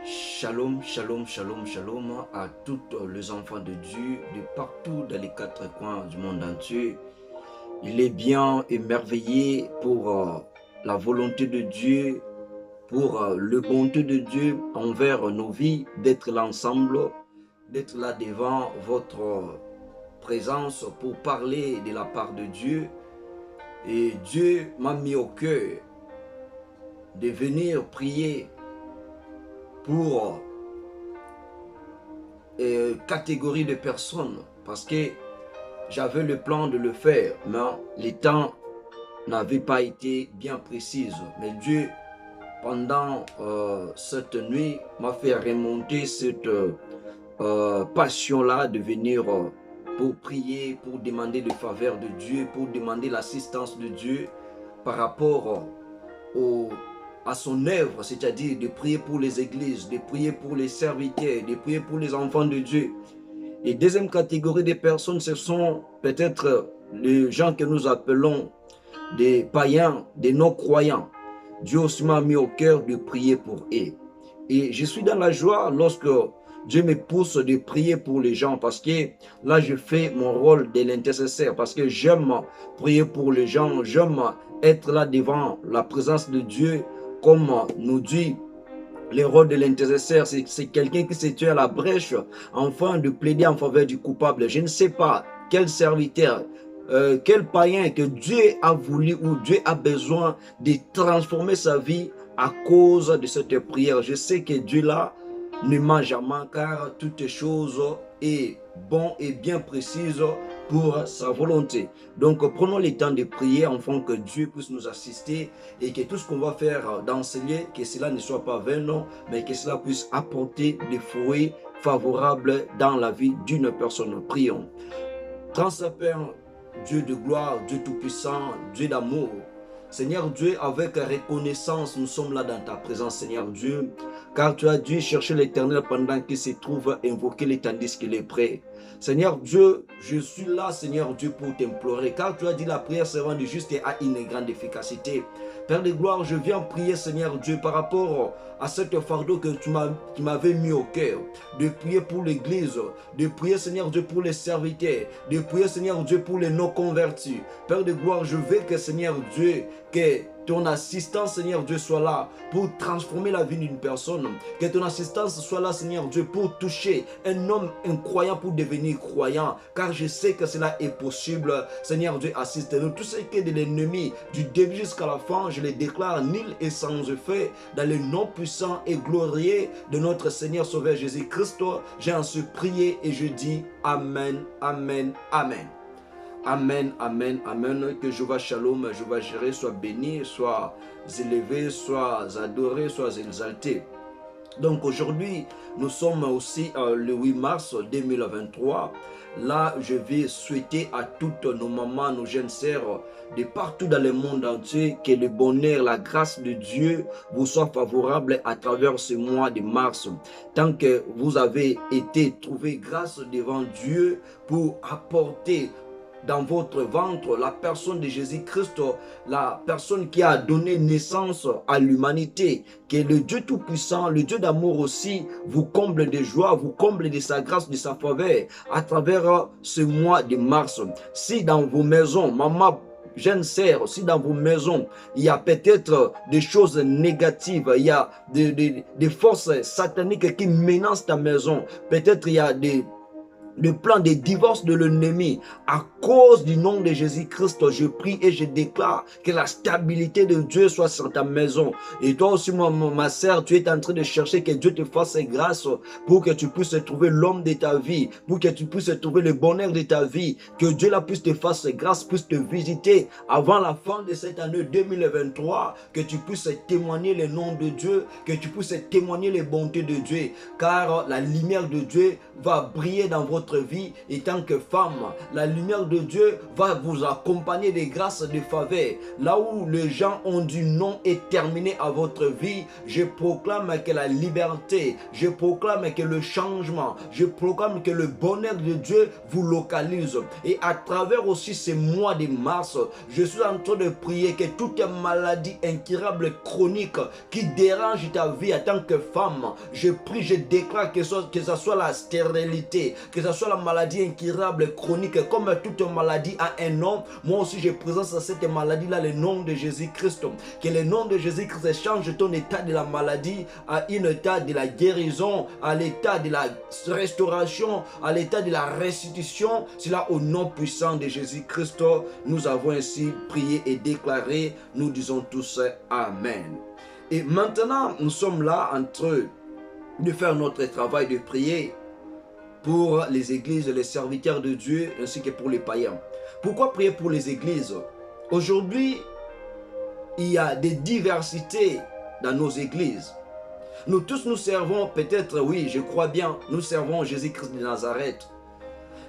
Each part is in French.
Shalom, shalom, shalom, shalom à tous les enfants de Dieu de partout dans les quatre coins du monde entier. Il est bien émerveillé pour la volonté de Dieu, pour le bonté de Dieu envers nos vies, d'être là ensemble, d'être là devant votre présence pour parler de la part de Dieu. Et Dieu m'a mis au cœur de venir prier pour catégorie de personnes parce que j'avais le plan de le faire, mais les temps n'avaient pas été bien précises. Mais Dieu, pendant cette nuit, m'a fait remonter cette passion-là de venir pour prier, pour demander le faveur de Dieu, pour demander l'assistance de Dieu par rapport à son œuvre, c'est-à-dire de prier pour les églises, de prier pour les serviteurs, de prier pour les enfants de Dieu. Et deuxième catégorie de personnes, ce sont peut-être les gens que nous appelons des païens, des non-croyants. Dieu aussi m'a mis au cœur de prier pour eux. Et je suis dans la joie lorsque Dieu me pousse de prier pour les gens parce que là, je fais mon rôle de l'intercesseur parce que j'aime prier pour les gens, j'aime être là devant la présence de Dieu comme nous dit le rôle de l'intercesseur, c'est quelqu'un qui se tient à la brèche afin de plaider en faveur du coupable. Je ne sais pas quel serviteur, quel païen que Dieu a voulu ou Dieu a besoin de transformer sa vie à cause de cette prière. Je sais que Dieu là ne ment jamais car toutes choses est bon et bien précise pour sa volonté. Donc prenons le temps de prier afin que Dieu puisse nous assister et que tout ce qu'on va faire d'enseigner, que cela ne soit pas vain, mais que cela puisse apporter des fruits favorables dans la vie d'une personne. Prions. Grand Père, Dieu de gloire, Dieu tout-puissant, Dieu d'amour, Seigneur Dieu, avec reconnaissance, nous sommes là dans ta présence, Seigneur Dieu, car tu as dû chercher l'Éternel pendant qu'il se trouve, invoquer-le tandis qu'il est prêt. Seigneur Dieu, je suis là, Seigneur Dieu, pour t'implorer, car tu as dit la prière servant du juste et a une grande efficacité. Père de gloire, je viens prier, Seigneur Dieu, par rapport à cet fardeau que tu m'avais mis au cœur, de prier pour l'Église, de prier, Seigneur Dieu, pour les serviteurs, de prier, Seigneur Dieu, pour les non-convertis. Père de gloire, je veux que, Seigneur Dieu, que ton assistance, Seigneur Dieu, soit là pour transformer la vie d'une personne. Que ton assistance soit là, Seigneur Dieu, pour toucher un homme incroyant pour devenir croyant. Car je sais que cela est possible. Seigneur Dieu, assiste-nous. Tout ce qui est de l'ennemi, du début jusqu'à la fin, je les déclare nul et sans effet. Dans le nom puissant et glorieux de notre Seigneur Sauveur Jésus-Christ, j'ai ainsi prié et je dis Amen, Amen, Amen. Amen, Amen, Amen. Que Jéhovah Shalom, Jéhovah Jireh soit béni, soit élevé, soit adoré, soit exalté. Donc aujourd'hui, nous sommes aussi le 8 mars 2023. Là, je vais souhaiter à toutes nos mamans, nos jeunes sœurs de partout dans le monde entier que le bonheur, la grâce de Dieu vous soit favorable à travers ce mois de mars. Tant que vous avez été trouvé grâce devant Dieu pour apporter dans votre ventre la personne de Jésus-Christ, la personne qui a donné naissance à l'humanité, que le Dieu Tout-Puissant, le Dieu d'amour aussi, vous comble de joie, vous comble de sa grâce, de sa faveur à travers ce mois de mars. Si dans vos maisons, maman, jeune sœur, si dans vos maisons, il y a peut-être des choses négatives, il y a des forces sataniques qui menacent ta maison, peut-être il y a le plan de divorce de l'ennemi, à cause du nom de Jésus-Christ, je prie et je déclare que la stabilité de Dieu soit sur ta maison. Et toi aussi, ma sœur, tu es en train de chercher que Dieu te fasse grâce pour que tu puisses trouver l'homme de ta vie, pour que tu puisses trouver le bonheur de ta vie, que Dieu là puisse te fasse grâce, puisse te visiter avant la fin de cette année 2023, que tu puisses témoigner le nom de Dieu, que tu puisses témoigner les bontés de Dieu, car la lumière de Dieu va briller dans votre votre vie et tant que femme. La lumière de Dieu va vous accompagner des grâces de faveur. Là où les gens ont dit non est terminé à votre vie, je proclame que la liberté, je proclame que le changement, je proclame que le bonheur de Dieu vous localise. Et à travers aussi ces mois de mars, je suis en train de prier que toute maladie incurable chronique qui dérange ta vie en tant que femme, je prie, je déclare que ce soit la stérilité, que ce soit la maladie incurable chronique, comme toute maladie a un nom, moi aussi je présente à cette maladie-là le nom de Jésus-Christ. Que le nom de Jésus-Christ change ton état de la maladie à un état de la guérison, à l'état de la restauration, à l'état de la restitution. C'est là au nom puissant de Jésus-Christ, nous avons ainsi prié et déclaré, nous disons tous Amen. Et maintenant, nous sommes là en train de faire notre travail de prier pour les églises, les serviteurs de Dieu, ainsi que pour les païens. Pourquoi prier pour les églises? Aujourd'hui, il y a des diversités dans nos églises. Nous tous nous servons, peut-être, oui, je crois bien, nous servons Jésus-Christ de Nazareth.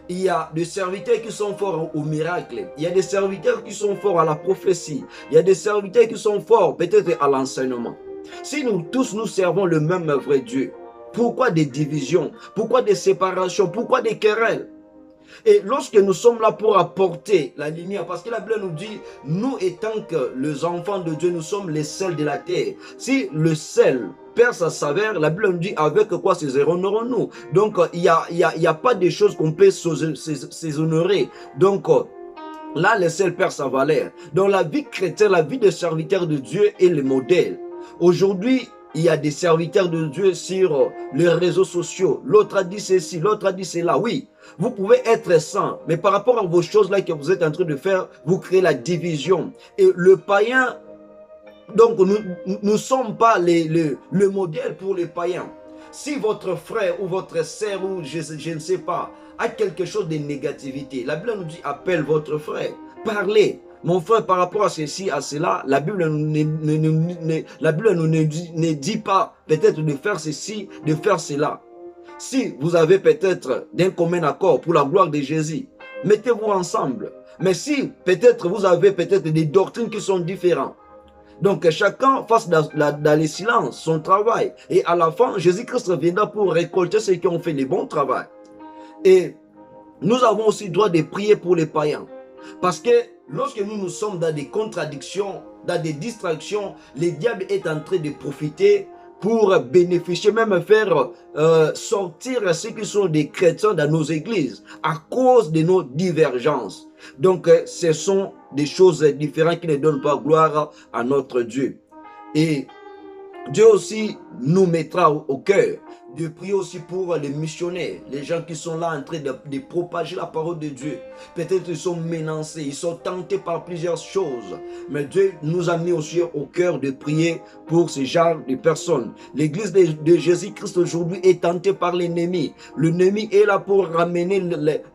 Il y a des serviteurs qui sont forts au miracle. Il y a des serviteurs qui sont forts à la prophétie. Il y a des serviteurs qui sont forts peut-être à l'enseignement. Si nous tous nous servons le même vrai Dieu, pourquoi des divisions? Pourquoi des séparations? Pourquoi des querelles? Et lorsque nous sommes là pour apporter la lumière, parce que la Bible nous dit, nous étant que les enfants de Dieu, nous sommes les sels de la terre. Si le sel perd sa saveur, la Bible nous dit, avec quoi saisonnerons-nous? Donc, il n'y a pas de choses qu'on peut saisonner. Donc, là, le sel perd sa valeur. Dans la vie chrétienne, la vie de serviteur de Dieu est le modèle. Aujourd'hui, il y a des serviteurs de Dieu sur les réseaux sociaux. L'autre a dit ceci, l'autre a dit cela. Oui, vous pouvez être saint, mais par rapport à vos choses-là que vous êtes en train de faire, vous créez la division. Et le païen, donc nous ne sommes pas le modèle pour les païens. Si votre frère ou votre sœur ou je ne sais pas a quelque chose de négativité, la Bible nous dit appelle votre frère, parlez. Mon frère, par rapport à ceci, à cela, la Bible ne dit pas peut-être de faire ceci, de faire cela. Si vous avez peut-être d'un commun accord pour la gloire de Jésus, mettez-vous ensemble. Mais si peut-être vous avez peut-être des doctrines qui sont différentes, donc chacun fasse dans le silence son travail. Et à la fin, Jésus-Christ reviendra pour récolter ceux qui ont fait le bon travail. Et nous avons aussi le droit de prier pour les païens. Parce que lorsque nous sommes dans des contradictions, dans des distractions, le diable est en train de profiter pour bénéficier, même faire sortir ceux qui sont des chrétiens dans nos églises à cause de nos divergences. Donc, ce sont des choses différentes qui ne donnent pas gloire à notre Dieu. Et Dieu aussi nous mettra au cœur de prier aussi pour les missionnaires, les gens qui sont là en train de propager la parole de Dieu. Peut-être ils sont menacés, ils sont tentés par plusieurs choses. Mais Dieu nous a mis aussi au cœur de prier pour ce genre de personnes. L'église de Jésus-Christ aujourd'hui est tentée par l'ennemi. L'ennemi est là pour ramener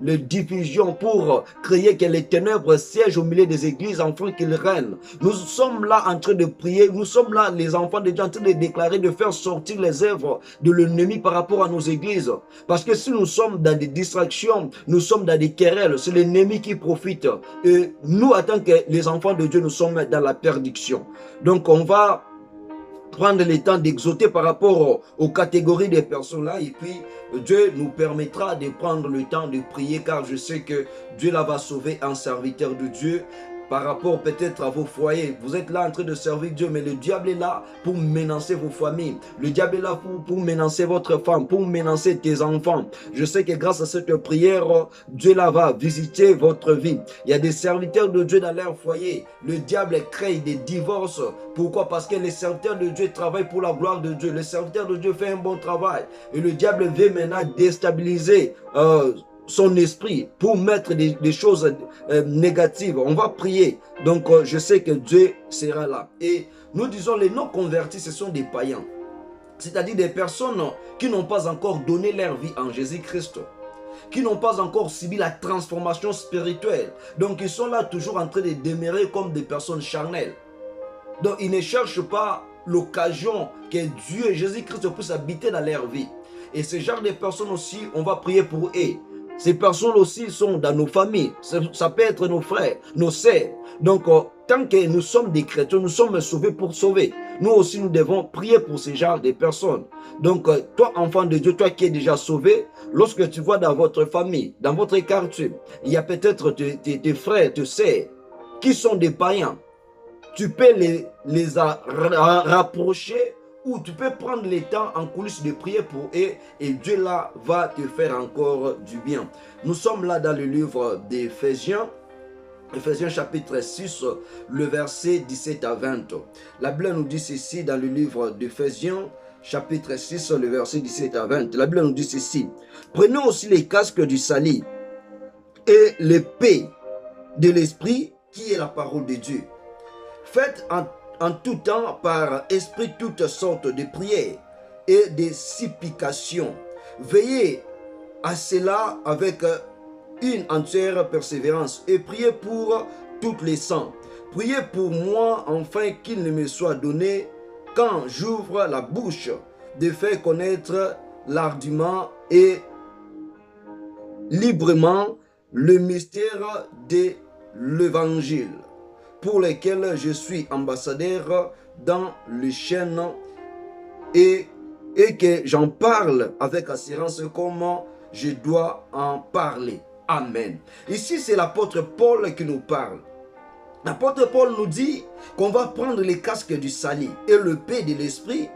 les divisions, pour créer que les ténèbres siègent au milieu des églises afin qu'ils règnent. Nous sommes là en train de prier, nous sommes là les enfants de Dieu en train de déclarer, de faire sortir les œuvres de l'ennemi par rapport à nos églises. Parce que si nous sommes dans des distractions, nous sommes dans des querelles, c'est l'ennemi qui profite. Et nous, en tant que les enfants de Dieu, nous sommes dans la perdition. Donc on va prendre le temps d'exhorter par rapport aux catégories des personnes-là, et puis Dieu nous permettra de prendre le temps de prier, car je sais que Dieu là va sauver un serviteur de Dieu. Par rapport peut-être à vos foyers, vous êtes là en train de servir Dieu, mais le diable est là pour menacer vos familles. Le diable est là pour menacer votre femme, pour menacer tes enfants. Je sais que grâce à cette prière, Dieu là va visiter votre vie. Il y a des serviteurs de Dieu dans leur foyer. Le diable crée des divorces. Pourquoi? Parce que les serviteurs de Dieu travaillent pour la gloire de Dieu. Le serviteur de Dieu fait un bon travail. Et le diable veut maintenant déstabiliser son esprit pour mettre des choses négatives. On va prier. Donc, je sais que Dieu sera là. Et nous disons, les non-convertis, ce sont des païens. C'est-à-dire des personnes qui n'ont pas encore donné leur vie en Jésus-Christ, qui n'ont pas encore subi la transformation spirituelle. Donc, ils sont là toujours en train de demeurer comme des personnes charnelles. Donc, ils ne cherchent pas l'occasion que Dieu et Jésus-Christ puissent habiter dans leur vie. Et ce genre de personnes aussi, on va prier pour eux. Ces personnes aussi sont dans nos familles. Ça peut être nos frères, nos sœurs. Donc, tant que nous sommes des chrétiens, nous sommes sauvés pour sauver. Nous aussi, nous devons prier pour ces genres de personnes. Donc, toi, enfant de Dieu, toi qui es déjà sauvé, lorsque tu vois dans votre famille, dans votre quartier, il y a peut-être tes frères, tes sœurs qui sont des païens, tu peux les rapprocher ou tu peux prendre le temps en coulisses de prier pour eux et Dieu là va te faire encore du bien. Nous sommes là dans le livre d'Éphésiens, Éphésiens chapitre 6, le verset 17 à 20. La Bible nous dit ceci dans le livre d'Éphésiens chapitre 6, le verset 17 à 20. La Bible nous dit ceci. Prenons aussi les casques du salut et l'épée de l'esprit qui est la parole de Dieu. Faites en tout temps par esprit toutes sortes de prières et de supplications. Veillez à cela avec une entière persévérance et priez pour toutes les saints. Priez pour moi afin qu'il ne me soit donné quand j'ouvre la bouche de faire connaître l'argument et librement le mystère de l'évangile, pour lesquels je suis ambassadeur dans les chaînes et que j'en parle avec assurance comment je dois en parler. Amen. Ici, c'est l'apôtre Paul qui nous parle. L'apôtre Paul nous dit qu'on va prendre les casques du salut et l'épée de l'esprit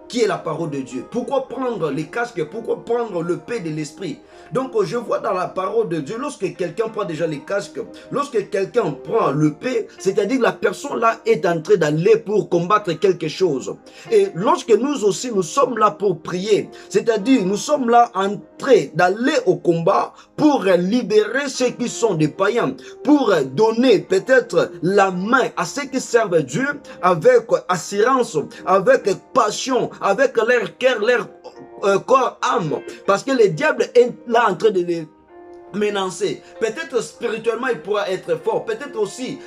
qui est la parole de Dieu. Pourquoi prendre les casques? Pourquoi prendre l'épée de l'esprit? Donc je vois dans la parole de Dieu, lorsque quelqu'un prend déjà les casques, lorsque quelqu'un prend l'épée, c'est-à-dire que la personne là est en train d'aller pour combattre quelque chose. Et lorsque nous aussi nous sommes là pour prier, c'est-à-dire nous sommes là en train d'aller au combat pour libérer ceux qui sont des païens, pour donner peut-être la main à ceux qui servent Dieu avec assurance, avec passion, avec leur cœur, leur corps, âme, parce que le diable est là en train de les menacer. Peut-être spirituellement il pourra être fort, peut-être aussi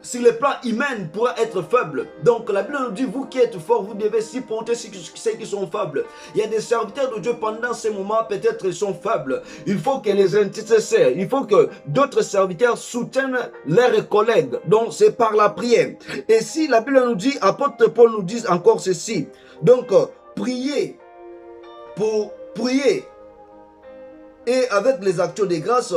sur le plan humain il pourra être faible. Donc la Bible nous dit, vous qui êtes forts, vous devez supporter ceux qui sont faibles. Il y a des serviteurs de Dieu pendant ces moments, peut-être ils sont faibles. Il faut que les intercesseurs, il faut que d'autres serviteurs soutiennent leurs collègues. Donc c'est par la prière. Et si la Bible nous dit, apôtre Paul nous dit encore ceci, donc priez pour prier et avec les actions de grâce,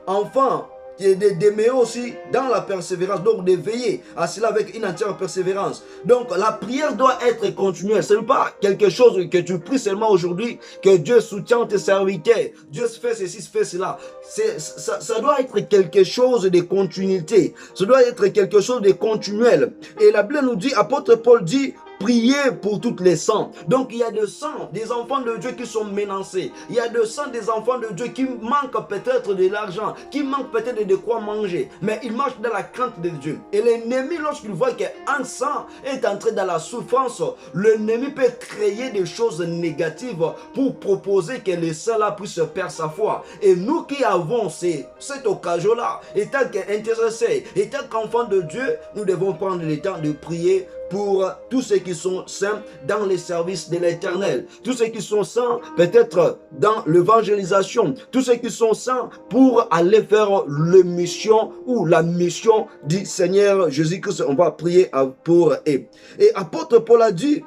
enfin d'aimer aussi dans la persévérance, donc de veiller à cela avec une entière persévérance. Donc la prière doit être continuelle. Ce n'est pas quelque chose que tu pries seulement aujourd'hui, que Dieu soutient tes serviteurs, Dieu fait ceci, fait cela. Ça doit être quelque chose de continuité, ça doit être quelque chose de continuel. Et la Bible nous dit, apôtre Paul dit, priez pour toutes les saints. Donc il y a des saints, des enfants de Dieu qui sont menacés. Il y a des saints, des enfants de Dieu qui manquent peut-être de l'argent, qui manquent peut-être de quoi manger. Mais ils marchent dans la crainte de Dieu. Et l'ennemi, lorsqu'il voit qu'un saint est entré dans la souffrance, l'ennemi peut créer des choses négatives pour proposer que les saints-là puissent perdre sa foi. Et nous qui avons cette occasion-là, étant qu'intercesseurs, étant qu'enfants de Dieu, nous devons prendre le temps de prier pour tous ceux qui sont saints dans les services de l'Éternel, tous ceux qui sont saints peut-être dans l'évangélisation, tous ceux qui sont saints pour aller faire la mission ou la mission du Seigneur Jésus-Christ. On va prier pour eux. Et apôtre Paul a dit,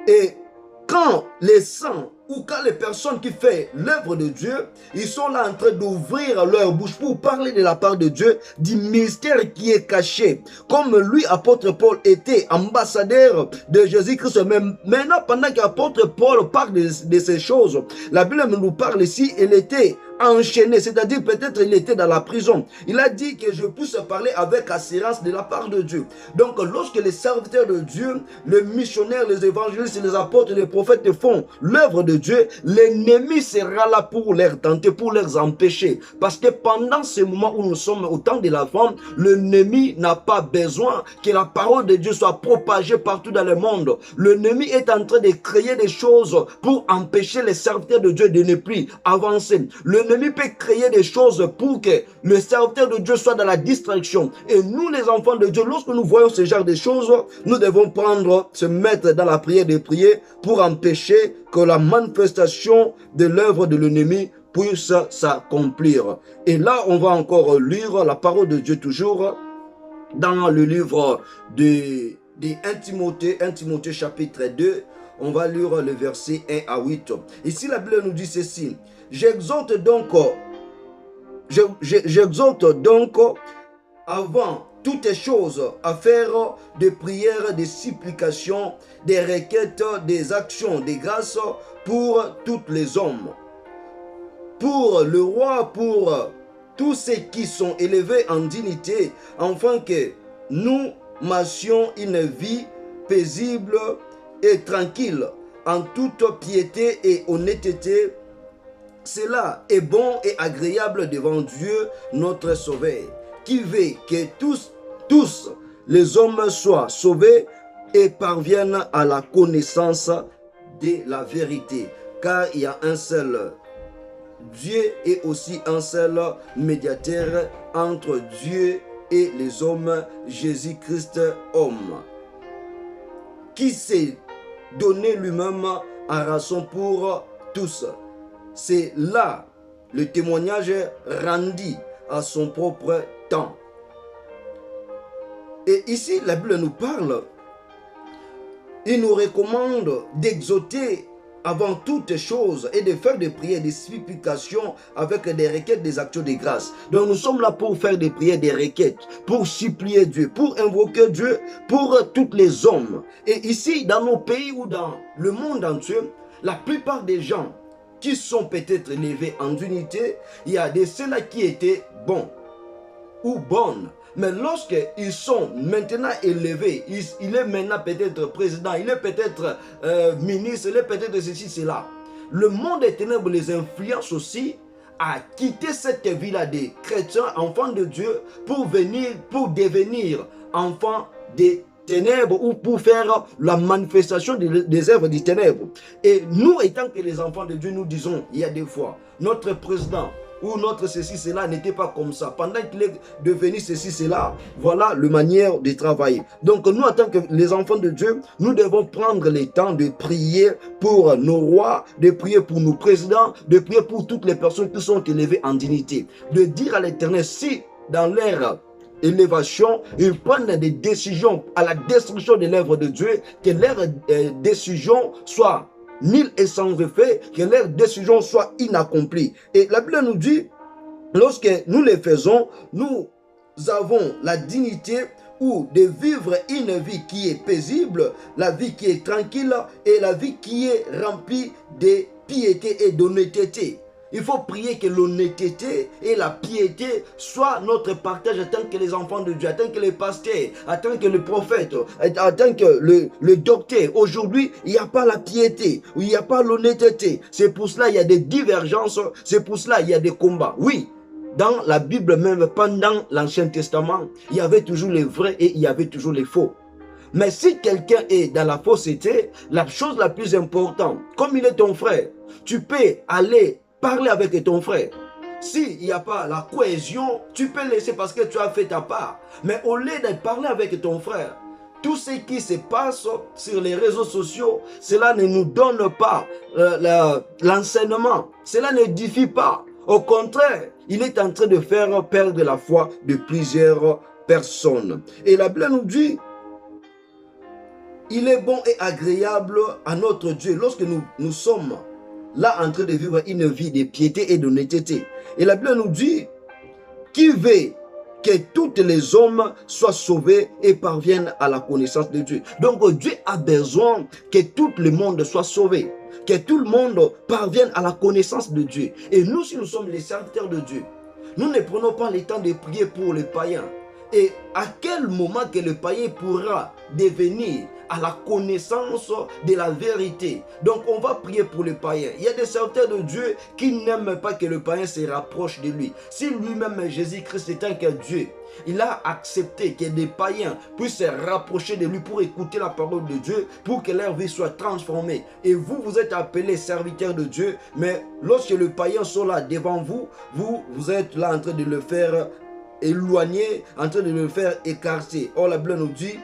et quand les saints ou quand les personnes qui font l'œuvre de Dieu, ils sont là en train d'ouvrir leur bouche pour parler de la part de Dieu, du mystère qui est caché. Comme lui, apôtre Paul, était ambassadeur de Jésus-Christ. Maintenant, pendant qu'apôtre Paul parle de ces choses, la Bible nous parle ici, il était enchaîné, c'est-à-dire peut-être il était dans la prison. Il a dit que je puisse parler avec assurance de la part de Dieu. Donc lorsque les serviteurs de Dieu, les missionnaires, les évangélistes, les apôtres, les prophètes font l'œuvre de Dieu, l'ennemi sera là pour les tenter, pour les empêcher. Parce que pendant ce moment où nous sommes au temps de la femme, l'ennemi n'a pas besoin que la parole de Dieu soit propagée partout dans le monde. L'ennemi est en train de créer des choses pour empêcher les serviteurs de Dieu de ne plus avancer. Le L'ennemi peut créer des choses pour que le serviteur de Dieu soit dans la distraction. Et nous, les enfants de Dieu, lorsque nous voyons ce genre de choses, nous devons se mettre dans la prière de prier pour empêcher que la manifestation de l'œuvre de l'ennemi puisse s'accomplir. Et là, on va encore lire la parole de Dieu toujours dans le livre de 1 Timothée chapitre 2. On va lire le verset 1 à 8. Ici, la Bible nous dit ceci. J'exhorte donc avant toutes choses à faire des prières, des supplications, des requêtes, des actions, des grâces pour tous les hommes, pour le roi, pour tous ceux qui sont élevés en dignité, afin que nous marchions une vie paisible et tranquille, en toute piété et honnêteté. Cela est bon et agréable devant Dieu, notre Sauveur, qui veut que tous les hommes soient sauvés et parviennent à la connaissance de la vérité. Car il y a un seul Dieu et aussi un seul médiateur entre Dieu et les hommes, Jésus-Christ homme, qui s'est donné lui-même en rançon pour tous. C'est là le témoignage rendu à son propre temps. Et ici, la Bible nous parle, il nous recommande d'exhorter avant toutes choses et de faire des prières, des supplications avec des requêtes, des actions de grâce. Donc nous sommes là pour faire des prières, des requêtes, pour supplier Dieu, pour invoquer Dieu pour tous les hommes. Et ici, dans nos pays ou dans le monde entier, la plupart des gens qui sont peut-être élevés en unité, il y a de ceux-là qui étaient bons ou bonnes. Mais lorsqu'ils sont maintenant élevés, il est maintenant peut-être président, il est peut-être ministre, il est peut-être ceci, cela. Le monde des ténèbres les influence aussi à quitter cette vie-là des chrétiens, enfants de Dieu, pour devenir enfants des ténèbres ou pour faire la manifestation des œuvres des ténèbres. Et nous, étant que les enfants de Dieu, nous disons, il y a des fois, notre président ou notre ceci, cela n'était pas comme ça. Pendant qu'il est devenu ceci, cela, voilà la manière de travailler. Donc nous, en tant que les enfants de Dieu, nous devons prendre le temps de prier pour nos rois, de prier pour nos présidents, de prier pour toutes les personnes qui sont élevées en dignité. De dire à l'Éternel, si dans leur élévation, ils prennent des décisions à la destruction de l'œuvre de Dieu, que leurs décisions soient nulles et sans effet, que leurs décisions soient inaccomplies. Et la Bible nous dit, lorsque nous les faisons, nous avons la dignité ou de vivre une vie qui est paisible, la vie qui est tranquille et la vie qui est remplie de piété et d'honnêteté. Il faut prier que l'honnêteté et la piété soient notre partage en tant que les enfants de Dieu, en tant que les pasteurs, en tant que le prophète, en tant que le docteur. Aujourd'hui, il n'y a pas la piété, il n'y a pas l'honnêteté. C'est pour cela qu'il y a des divergences, c'est pour cela qu'il y a des combats. Oui, dans la Bible même, pendant l'Ancien Testament, il y avait toujours les vrais et il y avait toujours les faux. Mais si quelqu'un est dans la fausseté, la chose la plus importante, comme il est ton frère, tu peux aller parler avec ton frère. S'il n'y a pas la cohésion, tu peux laisser parce que tu as fait ta part. Mais au lieu de parler avec ton frère, tout ce qui se passe sur les réseaux sociaux, cela ne nous donne pas l'enseignement. Cela n'édifie pas. Au contraire, il est en train de faire perdre la foi de plusieurs personnes. Et la Bible nous dit, il est bon et agréable à notre Dieu lorsque nous sommes là en train de vivre une vie de piété et d'honnêteté. Et la Bible nous dit, qui veut que tous les hommes soient sauvés et parviennent à la connaissance de Dieu. Donc Dieu a besoin que tout le monde soit sauvé, que tout le monde parvienne à la connaissance de Dieu. Et nous, si nous sommes les serviteurs de Dieu, nous ne prenons pas le temps de prier pour les païens. Et à quel moment que le païen pourra devenir à la connaissance de la vérité. Donc on va prier pour les païens. Il y a des serviteurs de Dieu qui n'aiment pas que le païen se rapproche de lui. Si lui-même, Jésus-Christ, étant que Dieu, il a accepté que des païens puissent se rapprocher de lui pour écouter la parole de Dieu, pour que leur vie soit transformée. Et vous, vous êtes appelés serviteurs de Dieu, mais lorsque le païen sont là devant vous, vous êtes là en train de le faire éloigner, en train de le faire écarter. Or, la Bible nous dit,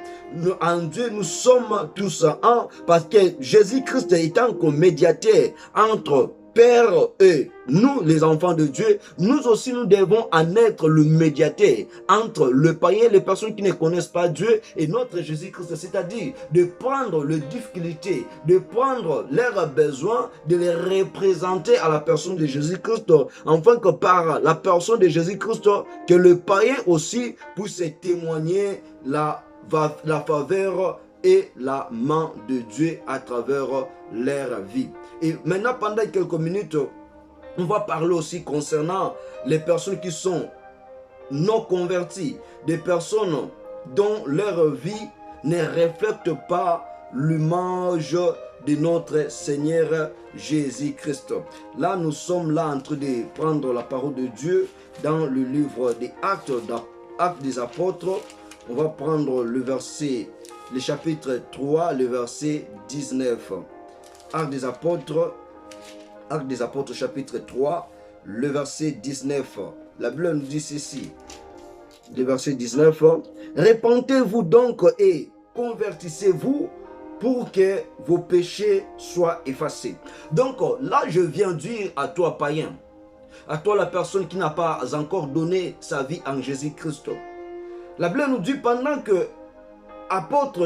en Dieu, nous sommes tous un, parce que Jésus-Christ étant comme médiateur entre Père et nous, les enfants de Dieu, nous aussi, nous devons en être le médiateur entre le païen, les personnes qui ne connaissent pas Dieu et notre Jésus-Christ. C'est-à-dire de prendre les difficultés, de prendre leurs besoins, de les représenter à la personne de Jésus-Christ, afin que par la personne de Jésus-Christ, que le païen aussi puisse témoigner la faveur et la main de Dieu à travers leur vie. Et maintenant, pendant quelques minutes, on va parler aussi concernant les personnes qui sont non converties, des personnes dont leur vie ne reflète pas l'image de notre Seigneur Jésus-Christ. Là, nous sommes là en train de prendre la parole de Dieu dans le livre des Actes des Apôtres. On va prendre le chapitre 3, le verset 19. Actes des Apôtres chapitre 3, le verset 19. La Bible nous dit ceci. Le verset 19. Répentez-vous donc et convertissez-vous pour que vos péchés soient effacés. Donc là, je viens dire à toi, païen, à toi la personne qui n'a pas encore donné sa vie en Jésus-Christ. La Bible nous dit pendant que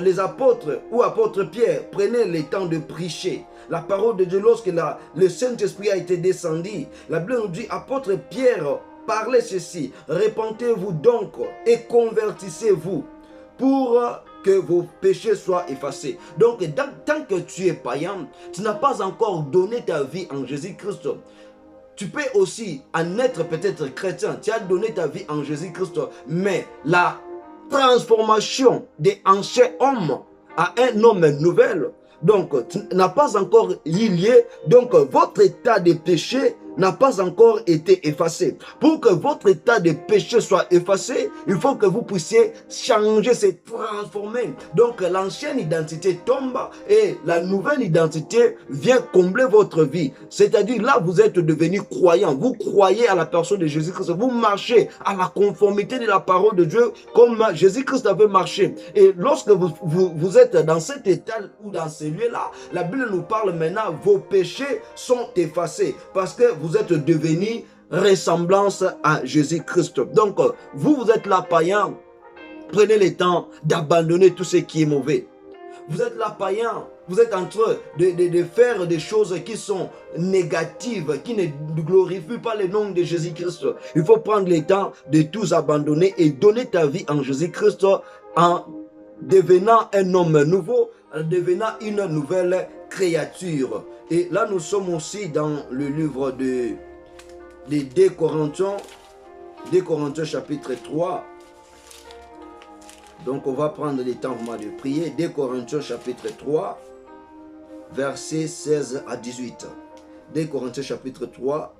les apôtres ou apôtre Pierre prenaient le temps de prêcher la parole de Dieu, lorsque le Saint-Esprit a été descendu, la Bible nous dit, apôtre Pierre parlait ceci, répentez-vous donc et convertissez-vous pour que vos péchés soient effacés. Donc, tant que tu es païen, tu n'as pas encore donné ta vie en Jésus-Christ. Tu peux aussi en être peut-être chrétien, tu as donné ta vie en Jésus-Christ, mais la transformation des anciens hommes à un homme nouvel, donc n'a pas encore eu lieu. Donc votre état de péché n'a pas encore été effacé. Pour que votre état de péché soit effacé, il faut que vous puissiez changer, se transformer. Donc l'ancienne identité tombe et la nouvelle identité vient combler votre vie. C'est-à-dire là, vous êtes devenu croyant. Vous croyez à la personne de Jésus-Christ. Vous marchez à la conformité de la parole de Dieu comme Jésus-Christ avait marché. Et lorsque vous êtes dans cet état ou dans ce lieu-là, la Bible nous parle maintenant, vos péchés sont effacés parce que vous êtes devenu ressemblance à Jésus-Christ. Donc, vous êtes là, païen, prenez le temps d'abandonner tout ce qui est mauvais. Vous êtes là, païen, vous êtes en train de faire des choses qui sont négatives, qui ne glorifient pas le nom de Jésus-Christ. Il faut prendre le temps de tout abandonner et donner ta vie en Jésus-Christ en devenant un homme nouveau, en devenant une nouvelle créature. Et là, nous sommes aussi dans le livre de 2 Corinthiens, 2 Corinthiens chapitre 3. Donc, on va prendre le temps vraiment de prier. 2 Corinthiens chapitre 3, versets 16 à 18. 2 Corinthiens chapitre 3.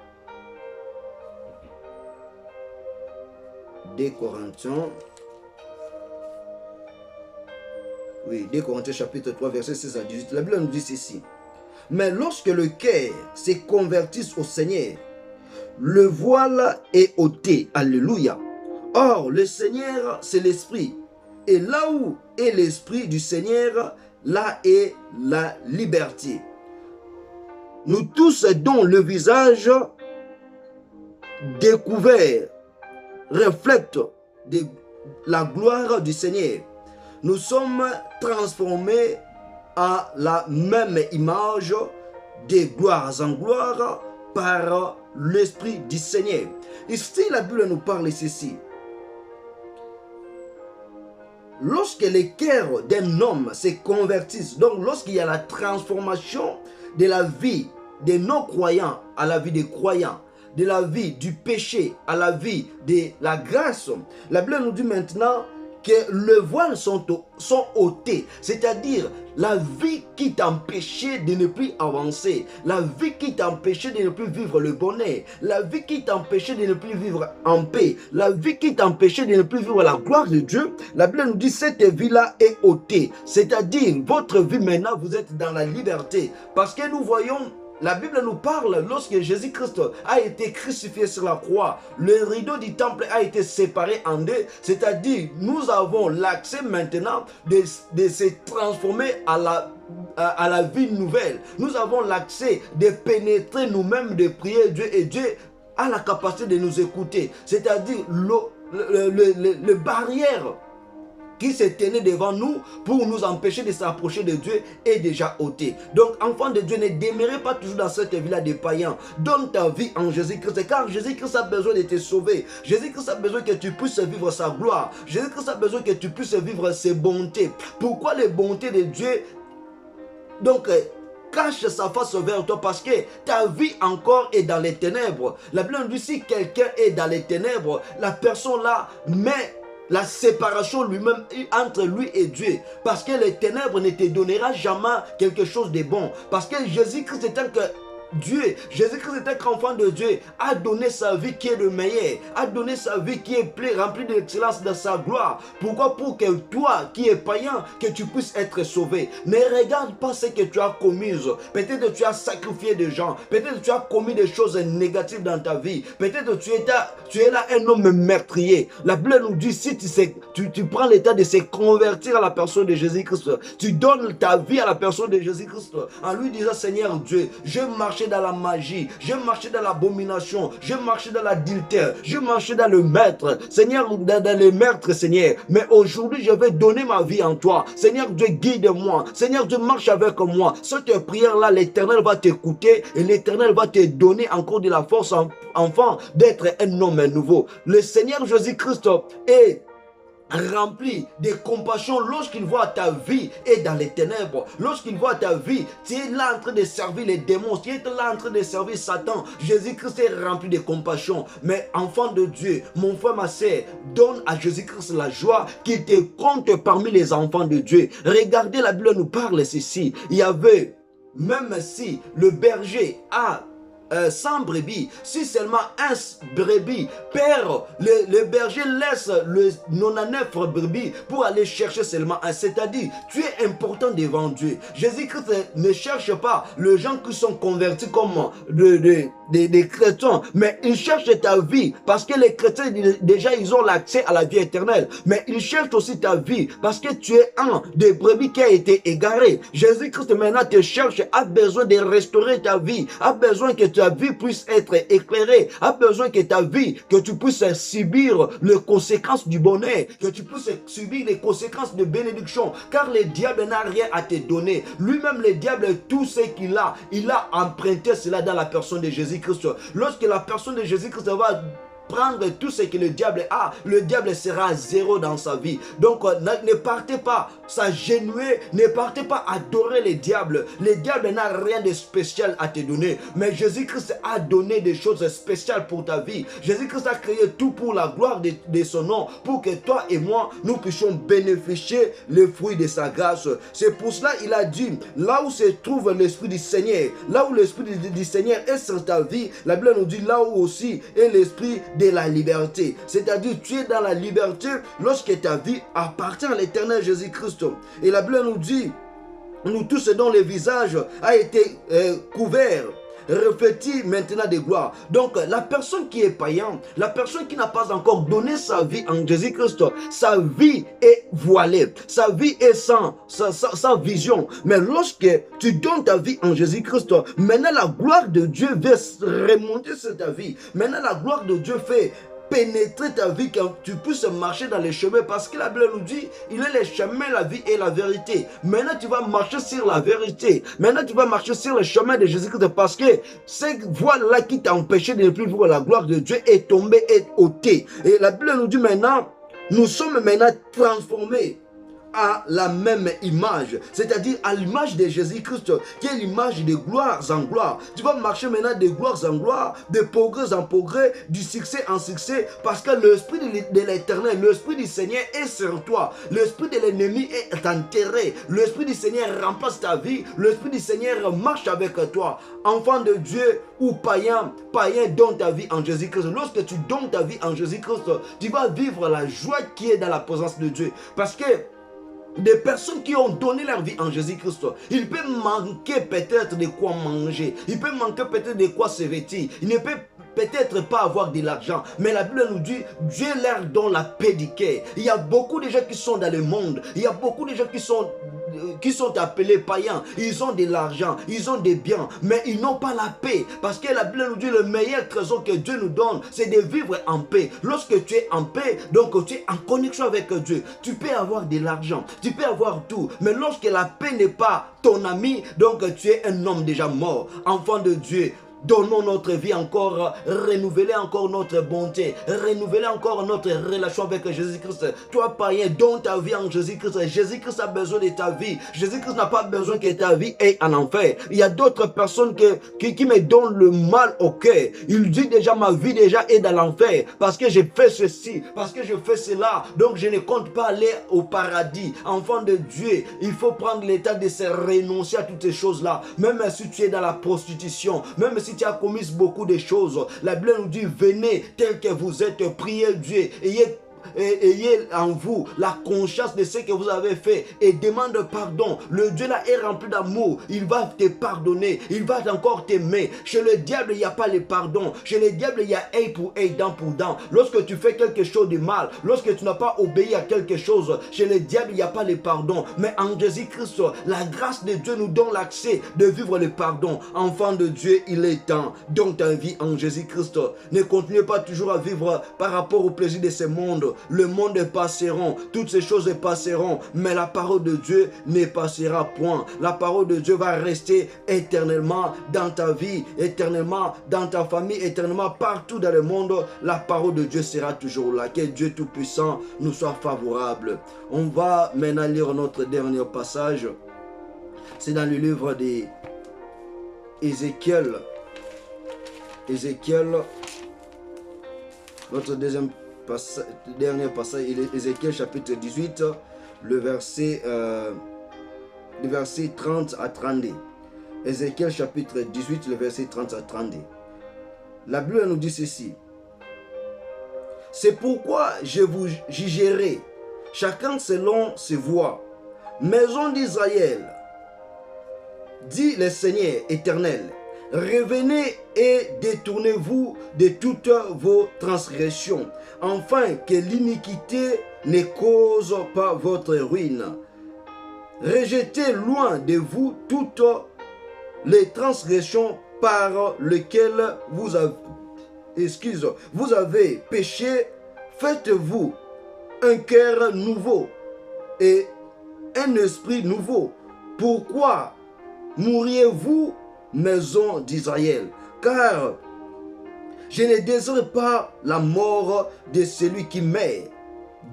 2 Corinthiens. Oui, 2 Corinthiens chapitre 3, versets 16 à 18. La Bible nous dit ceci. Mais lorsque le cœur se convertisse au Seigneur, le voile est ôté. Alléluia. Or, le Seigneur, c'est l'Esprit. Et là où est l'Esprit du Seigneur, là est la liberté. Nous tous dont le visage découvert reflète la gloire du Seigneur, nous sommes transformés à la même image de gloire en gloire par l'Esprit du Seigneur. Ici, la Bible nous parle ceci. Lorsque les cœurs d'un homme se convertissent, donc lorsqu'il y a la transformation de la vie des non-croyants à la vie des croyants, de la vie du péché à la vie de la grâce, la Bible nous dit maintenant que le voile sont ôtés, c'est-à-dire la vie qui t'empêchait de ne plus avancer, la vie qui t'empêchait de ne plus vivre le bonheur, la vie qui t'empêchait de ne plus vivre en paix, la vie qui t'empêchait de ne plus vivre la gloire de Dieu. La Bible nous dit cette vie-là est ôtée, c'est-à-dire votre vie maintenant, vous êtes dans la liberté, parce que nous voyons. La Bible nous parle lorsque Jésus-Christ a été crucifié sur la croix, le rideau du temple a été séparé en deux, c'est-à-dire nous avons l'accès maintenant de se transformer à la vie nouvelle. Nous avons l'accès de pénétrer nous-mêmes, de prier Dieu et Dieu a la capacité de nous écouter, c'est-à-dire le barrière qui se tenait devant nous pour nous empêcher de s'approcher de Dieu est déjà ôté. Donc, enfant de Dieu, ne demeurez pas toujours dans cette vie-là des païens. Donne ta vie en Jésus-Christ, car Jésus-Christ a besoin de te sauver. Jésus-Christ a besoin que tu puisses vivre sa gloire. Jésus-Christ a besoin que tu puisses vivre ses bontés. Pourquoi les bontés de Dieu? Donc, cache sa face vers toi parce que ta vie encore est dans les ténèbres. La Bible dit si quelqu'un est dans les ténèbres, la personne là met la séparation lui-même entre lui et Dieu. Parce que les ténèbres ne te donnera jamais quelque chose de bon. Parce que Jésus-Christ est un que Dieu, Jésus-Christ est un enfant de Dieu, a donné sa vie qui est le meilleur, a donné sa vie qui est pleine, remplie d'excellence de sa gloire. Pourquoi? Pour que toi qui es païen, que tu puisses être sauvé. Ne regarde pas ce que tu as commis. Peut-être que tu as sacrifié des gens, peut-être que tu as commis des choses négatives dans ta vie, peut-être que tu es là un homme meurtrier. La Bible nous dit, si tu prends l'état de se convertir à la personne de Jésus-Christ, tu donnes ta vie à la personne de Jésus-Christ, en lui disant, Seigneur Dieu, je marche dans la magie, je marchais dans l'abomination, je marchais dans l'adultère, je marchais dans le maître, Seigneur, dans le maître, Seigneur. Mais aujourd'hui, je vais donner ma vie en toi. Seigneur Dieu, guide-moi. Seigneur Dieu, marche avec moi. Cette prière-là, l'Éternel va t'écouter et l'Éternel va te donner encore de la force, enfant, d'être un homme nouveau. Le Seigneur Jésus-Christ est rempli de compassion lorsqu'il voit ta vie est dans les ténèbres, lorsqu'il voit ta vie, tu es là en train de servir les démons, tu es là en train de servir Satan. Jésus-Christ est rempli de compassion. Mais enfant de Dieu, mon frère, ma soeur, donne à Jésus-Christ la joie qu'il te compte parmi les enfants de Dieu. Regardez, la Bible nous parle ceci. Il y avait, même si le berger a 100 brebis, si seulement un brebis perd, le berger laisse le 99 brebis pour aller chercher seulement un. C'est-à-dire, tu es important devant Dieu. Jésus-Christ ne cherche pas les gens qui sont convertis comme des chrétiens, mais il cherche ta vie parce que les chrétiens déjà ils ont l'accès à la vie éternelle, mais il cherche aussi ta vie parce que tu es un des brebis qui a été égaré. Jésus-Christ maintenant te cherche, a besoin de restaurer ta vie, a besoin que ta vie puisse être éclairée, a besoin que ta vie, que tu puisses subir les conséquences du bonheur, que tu puisses subir les conséquences de bénédiction, car le diable n'a rien à te donner. Lui-même, le diable, tout ce qu'il a, il a emprunté cela dans la personne de Jésus-Christ. Lorsque la personne de Jésus-Christ va prendre tout ce que le diable a, le diable sera à zéro dans sa vie. Donc ne partez pas s'agenouiller, ne partez pas adorer le diable. Le diable n'a rien de spécial à te donner, mais Jésus-Christ a donné des choses spéciales pour ta vie. Jésus-Christ a créé tout pour la gloire de son nom, pour que toi et moi, nous puissions bénéficier les fruits de sa grâce. C'est pour cela il a dit, là où se trouve l'Esprit du Seigneur, là où l'Esprit du Seigneur est sur ta vie, la Bible nous dit là où aussi est l'Esprit de la liberté. C'est-à-dire, tu es dans la liberté lorsque ta vie appartient à l'Éternel Jésus-Christ. Et la Bible nous dit, nous tous dont le visage a été couvert, revêtis maintenant de gloire. Donc la personne qui est païen, la personne qui n'a pas encore donné sa vie en Jésus-Christ, sa vie est voilée, sa vie est sans vision. Mais lorsque tu donnes ta vie en Jésus-Christ, maintenant la gloire de Dieu va remonter sur ta vie. Maintenant la gloire de Dieu fait pénétrer ta vie, quand tu puisses marcher dans les chemins, parce que la Bible nous dit, il est le chemin, la vie et la vérité. Maintenant tu vas marcher sur la vérité, maintenant tu vas marcher sur le chemin de Jésus-Christ, parce que cette voie-là qui t'a empêché de ne plus voir la gloire de Dieu est tombée, est ôtée. Et la Bible nous dit maintenant, nous sommes maintenant transformés à la même image, c'est-à-dire à l'image de Jésus-Christ, qui est l'image de gloire en gloire. Tu vas marcher maintenant de gloire en gloire, de progrès en progrès, du succès en succès, parce que l'Esprit de l'Éternel, l'Esprit du Seigneur est sur toi. L'Esprit de l'ennemi est enterré. L'Esprit du Seigneur remplace ta vie. L'Esprit du Seigneur marche avec toi. Enfant de Dieu ou païen, donne ta vie en Jésus-Christ. Lorsque tu donnes ta vie en Jésus-Christ, tu vas vivre la joie qui est dans la présence de Dieu. Parce que des personnes qui ont donné leur vie en Jésus-Christ, il peut manquer peut-être de quoi manger, il peut manquer peut-être de quoi se vêtir, il ne peut peut-être pas avoir de l'argent, mais la Bible nous dit, Dieu leur donne la paix du cœur. Il y a beaucoup de gens qui sont dans le monde, il y a beaucoup de gens qui sont appelés païens, ils ont de l'argent, ils ont des biens, mais ils n'ont pas la paix, parce que la Bible nous dit, le meilleur trésor que Dieu nous donne, c'est de vivre en paix. Lorsque tu es en paix, donc tu es en connexion avec Dieu, tu peux avoir de l'argent, tu peux avoir tout, mais lorsque la paix n'est pas ton ami, donc tu es un homme déjà mort. Enfant de Dieu, donnons notre vie encore, renouveler encore notre bonté, renouveler encore notre relation avec Jésus-Christ. Toi, païen, donne ta vie en Jésus-Christ. Jésus-Christ a besoin de ta vie. Jésus-Christ n'a pas besoin que ta vie aille en enfer. Il y a d'autres personnes qui me donnent le mal au cœur. Il dit déjà, ma vie déjà est dans l'enfer parce que j'ai fait ceci, parce que je fais cela. Donc, je ne compte pas aller au paradis. Enfant de Dieu, il faut prendre l'état de se renoncer à toutes ces choses-là. Même si tu es dans la prostitution, même si tu as commis beaucoup de choses, la Bible nous dit, venez tel que vous êtes, priez Dieu, ayez en vous la conscience de ce que vous avez fait et demande pardon. Le Dieu là est rempli d'amour, il va te pardonner, il va encore t'aimer. Chez le diable il n'y a pas le pardon, chez le diable il y a œil pour œil, dent pour dent. Lorsque tu fais quelque chose de mal, lorsque tu n'as pas obéi à quelque chose, chez le diable il n'y a pas le pardon, mais en Jésus-Christ la grâce de Dieu nous donne l'accès de vivre le pardon. Enfant de Dieu, il est temps, donne ta vie en Jésus-Christ. Ne continuez pas toujours à vivre par rapport au plaisir de ce monde. Le monde passeront, toutes ces choses passeront, mais la parole de Dieu ne passera point. La parole de Dieu va rester éternellement dans ta vie, éternellement dans ta famille, éternellement partout dans le monde. La parole de Dieu sera toujours là. Que Dieu Tout-Puissant nous soit favorable. On va maintenant lire notre dernier passage. C'est dans le livre d'Ézéchiel. Ézéchiel, notre dernier passage, il est Ézéchiel chapitre 18, le verset 30 à 32. Ézéchiel chapitre 18, le verset 30 à 32. La Bible nous dit ceci. C'est pourquoi je vous jugerai, chacun selon ses voies. Maison d'Israël, dit le Seigneur éternel, revenez et détournez-vous de toutes vos transgressions, afin que l'iniquité ne cause pas votre ruine. Rejetez loin de vous toutes les transgressions par lesquelles vous avez péché. Faites-vous un cœur nouveau et un esprit nouveau. Pourquoi mourriez-vous, maison d'Israël? Car je ne désire pas la mort de celui qui meurt,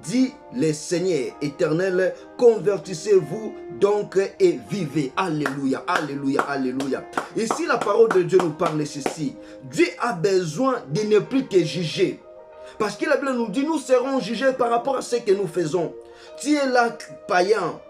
dit le Seigneur éternel. Convertissez-vous donc et vivez. Alléluia, alléluia, alléluia. Ici la parole de Dieu nous parle ceci. Dieu a besoin de ne plus que juger. Parce que la Bible nous dit, nous serons jugés par rapport à ce que nous faisons. Tu es là, païen.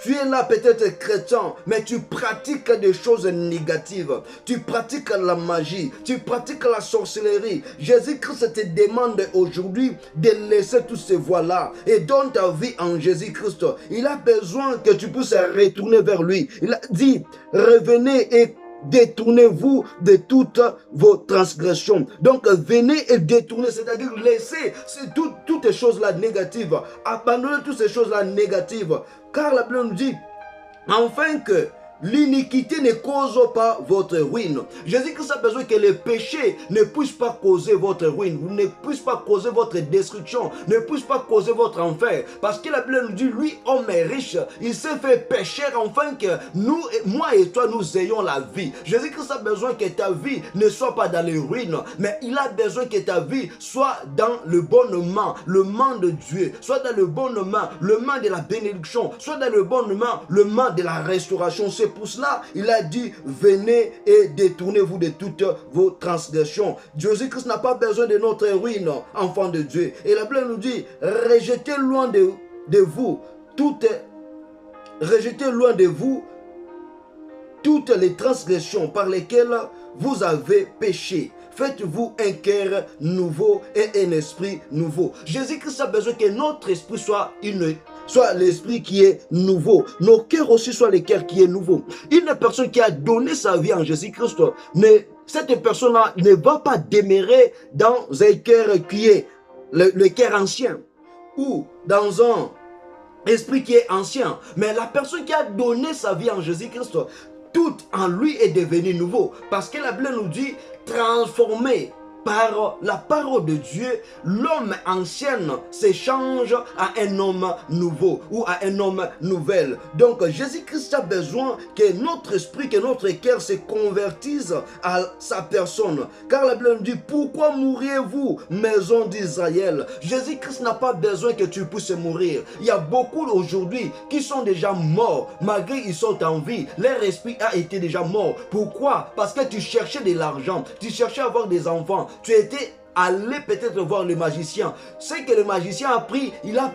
Tu es là peut-être chrétien, mais tu pratiques des choses négatives. Tu pratiques la magie, tu pratiques la sorcellerie. Jésus-Christ te demande aujourd'hui de laisser toutes ces voies-là et donne ta vie en Jésus-Christ. Il a besoin que tu puisses retourner vers lui. Il a dit, revenez et détournez-vous de toutes vos transgressions. Donc venez et détournez, c'est-à-dire laissez toutes ces choses-là négatives. Abandonnez toutes ces choses-là négatives. Car la Bible nous dit, afin que l'iniquité ne cause pas votre ruine. Jésus-Christ a besoin que le péché ne puisse pas causer votre ruine, ne puisse pas causer votre destruction, ne puisse pas causer votre enfer. Parce que la Bible nous dit, lui, homme est riche, il s'est fait pécher afin que nous, moi et toi, nous ayons la vie. Jésus-Christ a besoin que ta vie ne soit pas dans les ruines, mais il a besoin que ta vie soit dans le bonnement, le main de Dieu, soit dans le bonnement, le main de la bénédiction, soit dans le bonnement, le main de la restauration. C'est pour cela, il a dit, venez et détournez-vous de toutes vos transgressions. Jésus-Christ n'a pas besoin de notre ruine, enfant de Dieu. Et la Bible nous dit, rejetez loin de vous toutes les transgressions par lesquelles vous avez péché. Faites-vous un cœur nouveau et un esprit nouveau. Jésus-Christ a besoin que notre esprit soit l'esprit qui est nouveau. Nos cœurs aussi soient les cœurs qui est nouveau. Une personne qui a donné sa vie en Jésus-Christ, cette personne-là ne va pas demeurer dans un cœur qui est le cœur ancien ou dans un esprit qui est ancien. Mais la personne qui a donné sa vie en Jésus-Christ, tout en lui est devenu nouveau. Parce que la Bible nous dit, transformé par la parole de Dieu, l'homme ancien s'échange à un homme nouveau ou à un homme nouvel. Donc Jésus-Christ a besoin que notre esprit, que notre cœur se convertisse à sa personne. Car la Bible nous dit, pourquoi mourriez-vous, maison d'Israël? Jésus-Christ n'a pas besoin que tu puisses mourir. Il y a beaucoup aujourd'hui qui sont déjà morts, malgré qu'ils sont en vie. Leur esprit a été déjà mort. Pourquoi? Parce que tu cherchais de l'argent, tu cherchais à avoir des enfants. Tu étais allé peut-être voir le magicien. Ce que le magicien a pris, il a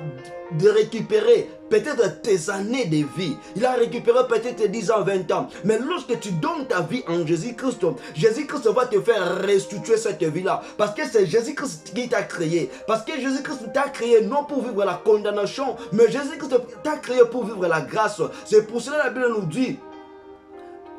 récupéré peut-être tes années de vie. Il a récupéré peut-être 10 ans, 20 ans. Mais lorsque tu donnes ta vie en Jésus-Christ, Jésus-Christ va te faire restituer cette vie-là. Parce que c'est Jésus-Christ qui t'a créé. Parce que Jésus-Christ t'a créé non pour vivre la condamnation, mais Jésus-Christ t'a créé pour vivre la grâce. C'est pour cela que la Bible nous dit,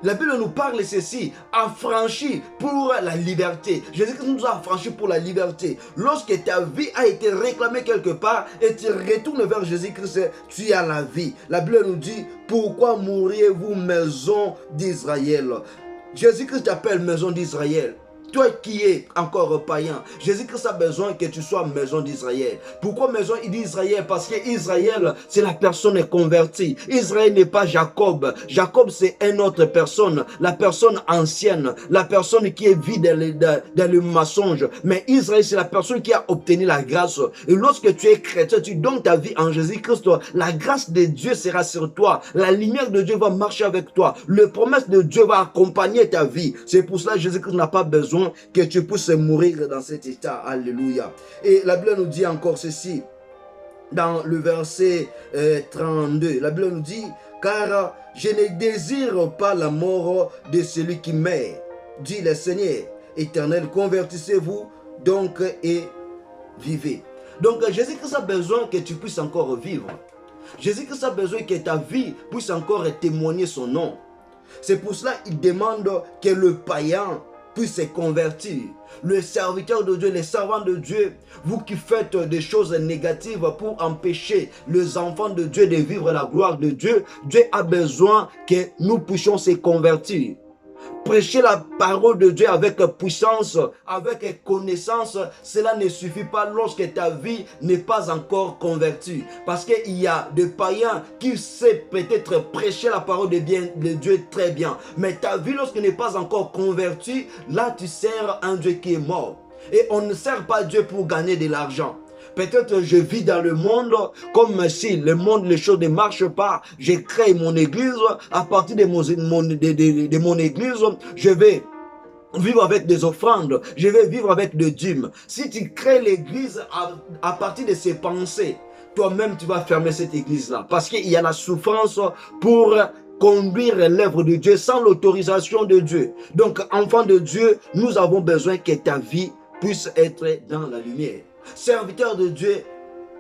la Bible nous parle ceci, affranchi pour la liberté. Jésus-Christ nous a affranchis pour la liberté. Lorsque ta vie a été réclamée quelque part et tu retournes vers Jésus-Christ, tu as la vie. La Bible nous dit, pourquoi mourriez-vous, maison d'Israël? Jésus-Christ t'appelle maison d'Israël. Toi qui es encore païen, Jésus-Christ a besoin que tu sois maison d'Israël. Pourquoi maison d'Israël? Parce que Israël, c'est la personne convertie. Israël n'est pas Jacob. Jacob, c'est une autre personne. La personne ancienne. La personne qui est vide dans le mensonge. Mais Israël, c'est la personne qui a obtenu la grâce. Et lorsque tu es chrétien, tu donnes ta vie en Jésus-Christ, la grâce de Dieu sera sur toi. La lumière de Dieu va marcher avec toi. Le promesse de Dieu va accompagner ta vie. C'est pour cela que Jésus-Christ n'a pas besoin que tu puisses mourir dans cet état. Alléluia. Et la Bible nous dit encore ceci dans le verset 32. La Bible nous dit, car je ne désire pas la mort de celui qui meurt, dit le Seigneur éternel. Convertissez-vous donc et vivez. Donc Jésus-Christ a besoin que tu puisses encore vivre. Jésus-Christ a besoin que ta vie puisse encore témoigner son nom. C'est pour cela qu'il demande que le païen puisse se convertir. Le serviteur de Dieu, les servants de Dieu, vous qui faites des choses négatives pour empêcher les enfants de Dieu de vivre la gloire de Dieu, Dieu a besoin que nous puissions se convertir. Prêcher la parole de Dieu avec puissance, avec connaissance, cela ne suffit pas lorsque ta vie n'est pas encore convertie. Parce qu'il y a des païens qui savent peut-être prêcher la parole de Dieu très bien. Mais ta vie, lorsqu'elle n'est pas encore convertie, là tu sers un Dieu qui est mort. Et on ne sert pas Dieu pour gagner de l'argent. Peut-être je vis dans le monde comme si le monde, les choses ne marchent pas. Je crée mon église. À partir de mon église, je vais vivre avec des offrandes. Je vais vivre avec des dîmes. Si tu crées l'église à partir de ces pensées, toi-même tu vas fermer cette église-là. Parce qu'il y a la souffrance pour conduire l'œuvre de Dieu sans l'autorisation de Dieu. Donc, enfant de Dieu, nous avons besoin que ta vie puisse être dans la lumière. Serviteur de Dieu,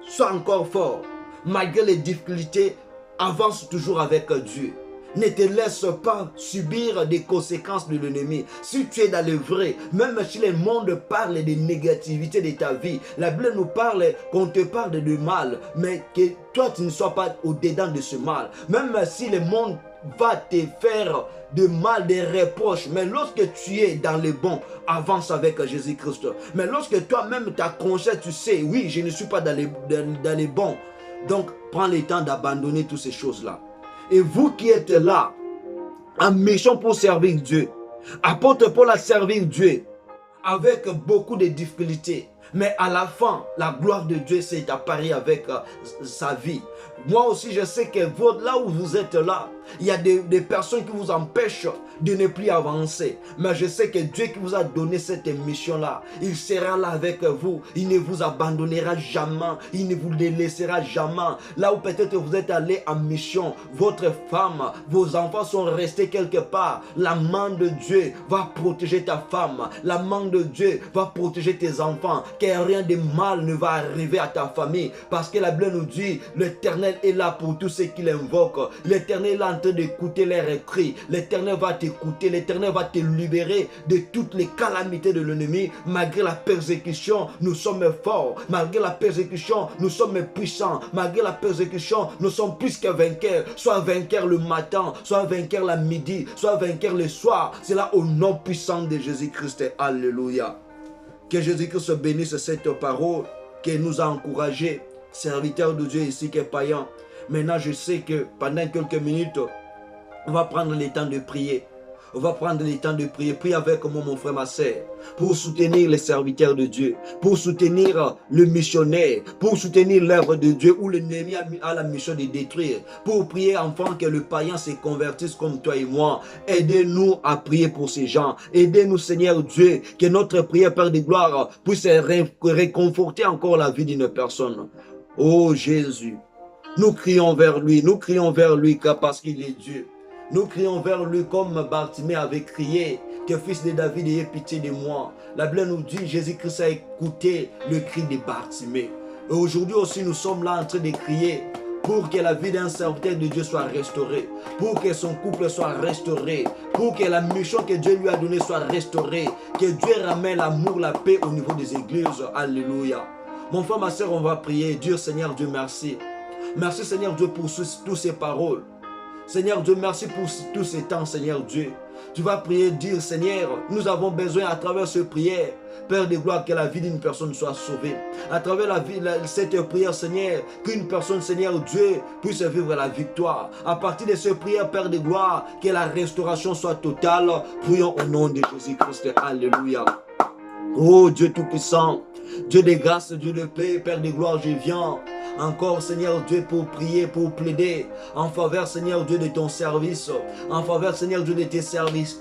sois encore fort. Malgré les difficultés, avance toujours avec Dieu. Ne te laisse pas subir des conséquences de l'ennemi. Si tu es dans le vrai, même si le monde parle de négativité de ta vie, la Bible nous parle qu'on te parle de mal, mais que toi tu ne sois pas au-dedans de ce mal. Même si le monde va te faire de mal, des reproches, mais lorsque tu es dans le bon, avance avec Jésus-Christ. Mais lorsque toi-même ta conscience, tu sais, oui, je ne suis pas dans les bons, donc prends le temps d'abandonner toutes ces choses-là. Et vous qui êtes là, en mission pour servir Dieu, apôtre Paul a servi Dieu avec beaucoup de difficultés. Mais à la fin, la gloire de Dieu s'est apparue avec sa vie. Moi aussi, je sais que là où vous êtes là, il y a des personnes qui vous empêchent de ne plus avancer. Mais je sais que Dieu qui vous a donné cette mission-là, il sera là avec vous. Il ne vous abandonnera jamais. Il ne vous laissera jamais. Là où peut-être vous êtes allé en mission, votre femme, vos enfants sont restés quelque part. La main de Dieu va protéger ta femme. La main de Dieu va protéger tes enfants. Que rien de mal ne va arriver à ta famille. Parce que la Bible nous dit, l'Éternel est là pour tous ceux qui l'invoquent. L'Éternel est là en train d'écouter leurs cris. L'Éternel va t'écouter. L'Éternel va te libérer de toutes les calamités de l'ennemi. Malgré la persécution, nous sommes forts. Malgré la persécution, nous sommes puissants. Malgré la persécution, nous sommes plus que vainqueurs. Soit vainqueurs le matin, soit vainqueurs la midi, soit vainqueurs le soir. C'est là au nom puissant de Jésus-Christ. Alléluia. Que Jésus-Christ bénisse cette parole qui nous a encouragés, serviteurs de Dieu ici que païens. Maintenant, je sais que pendant quelques minutes, on va prendre le temps de prier. On va prendre le temps de prier. Prie avec moi, mon frère, ma soeur, pour soutenir les serviteurs de Dieu, pour soutenir le missionnaire, pour soutenir l'œuvre de Dieu où l'ennemi a la mission de détruire, pour prier enfin que le païen se convertisse comme toi et moi. Aidez-nous à prier pour ces gens. Aidez-nous, Seigneur Dieu, que notre prière, Père de gloire, puisse réconforter encore la vie d'une personne. Oh Jésus, nous crions vers lui parce qu'il est Dieu. Nous crions vers lui comme Bartimée avait crié, que fils de David, ayez pitié de moi. La Bible nous dit, Jésus-Christ a écouté le cri de Bartimée. Et aujourd'hui aussi, nous sommes là en train de crier pour que la vie d'un serviteur de Dieu soit restaurée, pour que son couple soit restauré, pour que la mission que Dieu lui a donnée soit restaurée, que Dieu ramène l'amour, la paix au niveau des églises. Alléluia. Mon frère, ma soeur, on va prier. Dieu, Seigneur Dieu, merci. Merci, Seigneur Dieu, pour toutes ces paroles. Seigneur Dieu, merci pour tous ces temps, Seigneur Dieu. Tu vas prier, dire, Seigneur, nous avons besoin à travers cette prière, Père de gloire, que la vie d'une personne soit sauvée. À travers cette prière, Seigneur, qu'une personne, Seigneur Dieu, puisse vivre la victoire. À partir de cette prière, Père de gloire, que la restauration soit totale. Prions au nom de Jésus-Christ. Alléluia. Oh Dieu Tout-Puissant, Dieu de grâce, Dieu de paix, Père de gloire, je viens encore, Seigneur Dieu, pour prier, pour plaider en faveur, Seigneur Dieu, de ton service, en faveur, Seigneur Dieu, de tes services,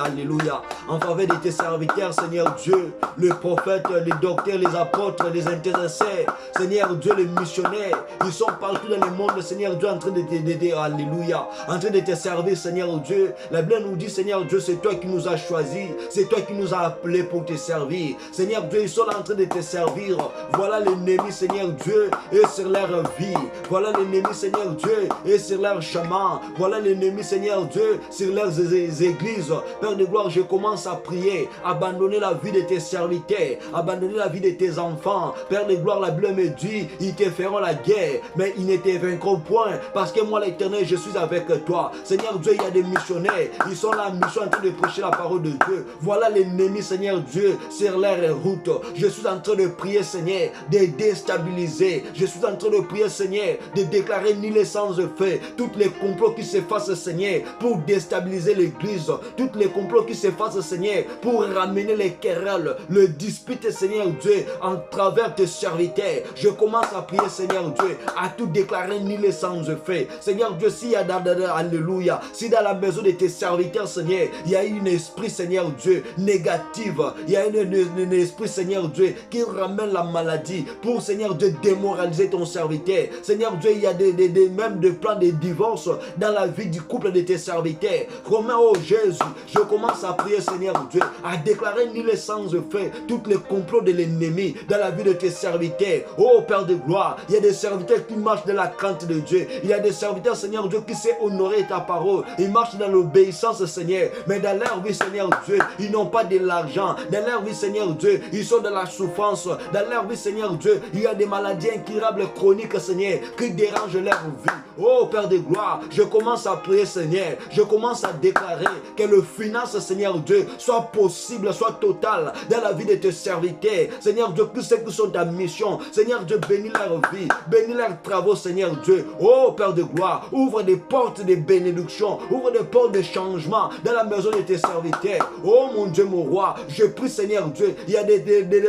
alléluia, en faveur de tes serviteurs, Seigneur Dieu, les prophètes, les docteurs, les apôtres, les intercesseurs, Seigneur Dieu, les missionnaires, ils sont partout dans le monde, Seigneur Dieu, en train de t'aider, alléluia, en train de te servir, Seigneur Dieu. La Bible nous dit, Seigneur Dieu, c'est toi qui nous as choisis, c'est toi qui nous as appelés pour te servir. Seigneur Dieu, ils sont là en train de te servir. Voilà l'ennemi, Seigneur Dieu, et sur leur vie. Voilà l'ennemi, Seigneur Dieu, et sur leur chemin. Voilà l'ennemi, Seigneur Dieu, sur leurs églises. Père de gloire, je commence à prier. Abandonner la vie de tes serviteurs. Abandonner la vie de tes enfants. Père de gloire, la Bible me dit, ils te feront la guerre, mais ils ne te vaincront point. Parce que moi, l'Éternel, je suis avec toi. Seigneur Dieu, il y a des missionnaires. Ils sont là en mission en train de prêcher la parole de Dieu. Voilà l'ennemi, Seigneur Dieu, sur leur route. Je suis en train de prier, Seigneur, de déstabiliser. Je suis en train de prier, Seigneur, de déclarer ni les sans effet, tous les complots qui se fassent, Seigneur, pour déstabiliser l'église, tous les complots qui se fassent, Seigneur, pour ramener les querelles, le dispute, Seigneur Dieu, en travers tes serviteurs. Je commence à prier, Seigneur Dieu, à tout déclarer ni les sans effet. Seigneur Dieu, s'il y a alléluia, si dans la maison de tes serviteurs, Seigneur, il y a un esprit, Seigneur Dieu, négatif, il y a un esprit, Seigneur Dieu, qui ramène la maladie, pour, Seigneur Dieu, démoraliser déstabiliser ton serviteur. Seigneur Dieu, il y a même des plans de divorce dans la vie du couple de tes serviteurs. Comment, oh Jésus, je commence à prier, Seigneur Dieu, à déclarer nul et sans effet tous les complots de l'ennemi dans la vie de tes serviteurs. Oh Père de gloire, il y a des serviteurs qui marchent dans la crainte de Dieu. Il y a des serviteurs, Seigneur Dieu, qui savent honorer ta parole. Ils marchent dans l'obéissance, Seigneur. Mais dans leur vie, Seigneur Dieu, ils n'ont pas de l'argent. Dans leur vie, Seigneur Dieu, ils sont dans la souffrance. Dans leur vie, Seigneur Dieu, il y a des maladies incurables, chroniques, Seigneur, qui dérangent leur vie. Oh Père de gloire, je commence à prier, Seigneur. Je commence à déclarer que le finance, Seigneur Dieu, soit possible, soit total dans la vie de tes serviteurs. Seigneur Dieu, tous ceux qui sont en mission, Seigneur Dieu, bénis leur vie, bénis leurs travaux, Seigneur Dieu. Oh Père de gloire, ouvre des portes de bénédiction, ouvre des portes de changement dans la maison de tes serviteurs. Oh mon Dieu, mon roi, je prie, Seigneur Dieu, il y a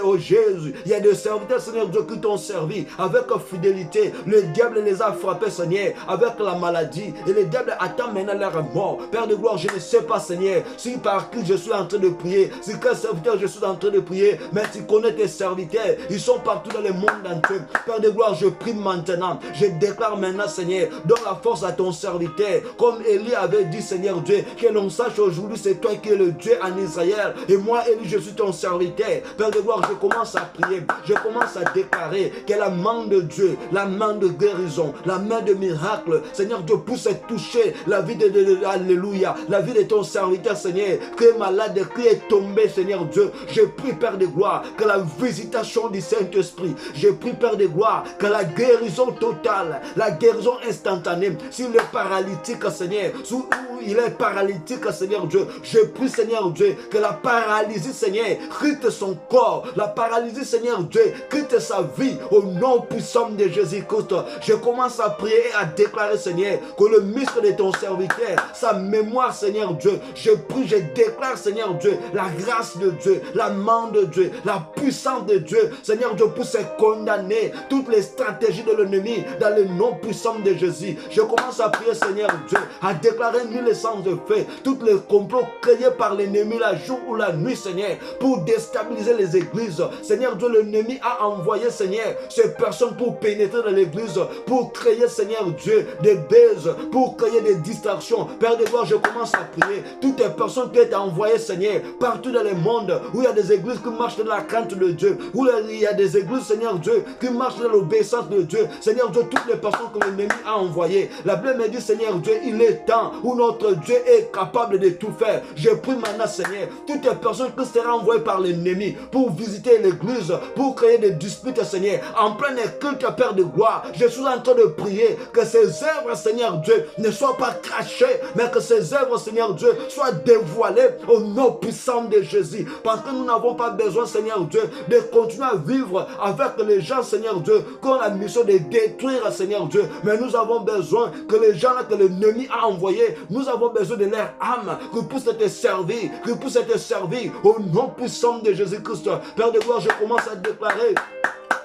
oh Jésus, il y a des serviteurs, Seigneur Dieu, qui t'ont servi avec fidélité. Le diable les a frappés, Seigneur, avec la maladie, et le diable attend maintenant leur mort. Père de gloire, je ne sais pas, Seigneur, si par qui je suis en train de prier, si quel serviteur je suis en train de prier, mais tu connais tes serviteurs, ils sont partout dans le monde entier. Père de gloire, je prie maintenant, je déclare maintenant, Seigneur, donne la force à ton serviteur, comme Élie avait dit, Seigneur Dieu, que l'on sache aujourd'hui, c'est toi qui es le Dieu en Israël, et moi, Élie, je suis ton serviteur. Père de gloire, je commence à prier, je commence à déclarer que la main de Dieu, la main de guérison, la main de miracle, Seigneur Dieu, puisse toucher la vie alléluia, la vie de ton serviteur, Seigneur, qui est malade, qui est tombé, Seigneur Dieu. Je prie, Père de gloire, que la visitation du Saint-Esprit, je prie, Père de gloire, que la guérison totale, la guérison instantanée, s'il est paralytique, Seigneur, où il est paralytique, Seigneur Dieu, je prie, Seigneur Dieu, que la paralysie, Seigneur, quitte son corps, la paralysie, Seigneur Dieu, quitte sa vie, au nom puissant de Jésus-Christ. Je commence à prier et à déclarer, Seigneur, que le muscle de ton serviteur, sa mémoire, Seigneur Dieu, je prie, je déclare, Seigneur Dieu, la grâce de Dieu, la main de Dieu, la puissance de Dieu, Seigneur Dieu, pour se condamner toutes les stratégies de l'ennemi dans le nom puissant de Jésus. Je commence à prier, Seigneur Dieu, à déclarer nul et sans effet tous les complots créés par l'ennemi la jour ou la nuit, Seigneur, pour déstabiliser les églises. Seigneur Dieu, l'ennemi a envoyé, Seigneur, ces personnes pour pénétrer dans l'église, pour créer, Seigneur Dieu, des baises, pour créer des distractions. Père de gloire, je commence à prier. Toutes les personnes qui ont été envoyées, Seigneur, partout dans le monde, où il y a des églises qui marchent dans la crainte de Dieu, où il y a des églises, Seigneur Dieu, qui marchent dans l'obéissance de Dieu. Seigneur Dieu, toutes les personnes que l'ennemi a envoyées. La Bible me dit, Seigneur Dieu, il est temps où notre Dieu est capable de tout faire. Je prie maintenant, Seigneur, toutes les personnes qui seront envoyées par l'ennemi pour visiter l'église, pour créer des disputes, Seigneur, en plein culte, Père de gloire, je suis en train de prier que ces œuvres, Seigneur Dieu, ne soient pas crachées, mais que ces œuvres, Seigneur Dieu, soient dévoilées au nom puissant de Jésus. Parce que nous n'avons pas besoin, Seigneur Dieu, de continuer à vivre avec les gens, Seigneur Dieu, qui ont la mission de détruire, Seigneur Dieu. Mais nous avons besoin que les gens là que l'ennemi a envoyés, nous avons besoin de leur âme, qu'ils puissent te servir, qu'ils puissent te servir au nom puissant de Jésus-Christ. Père de gloire, je commence à déclarer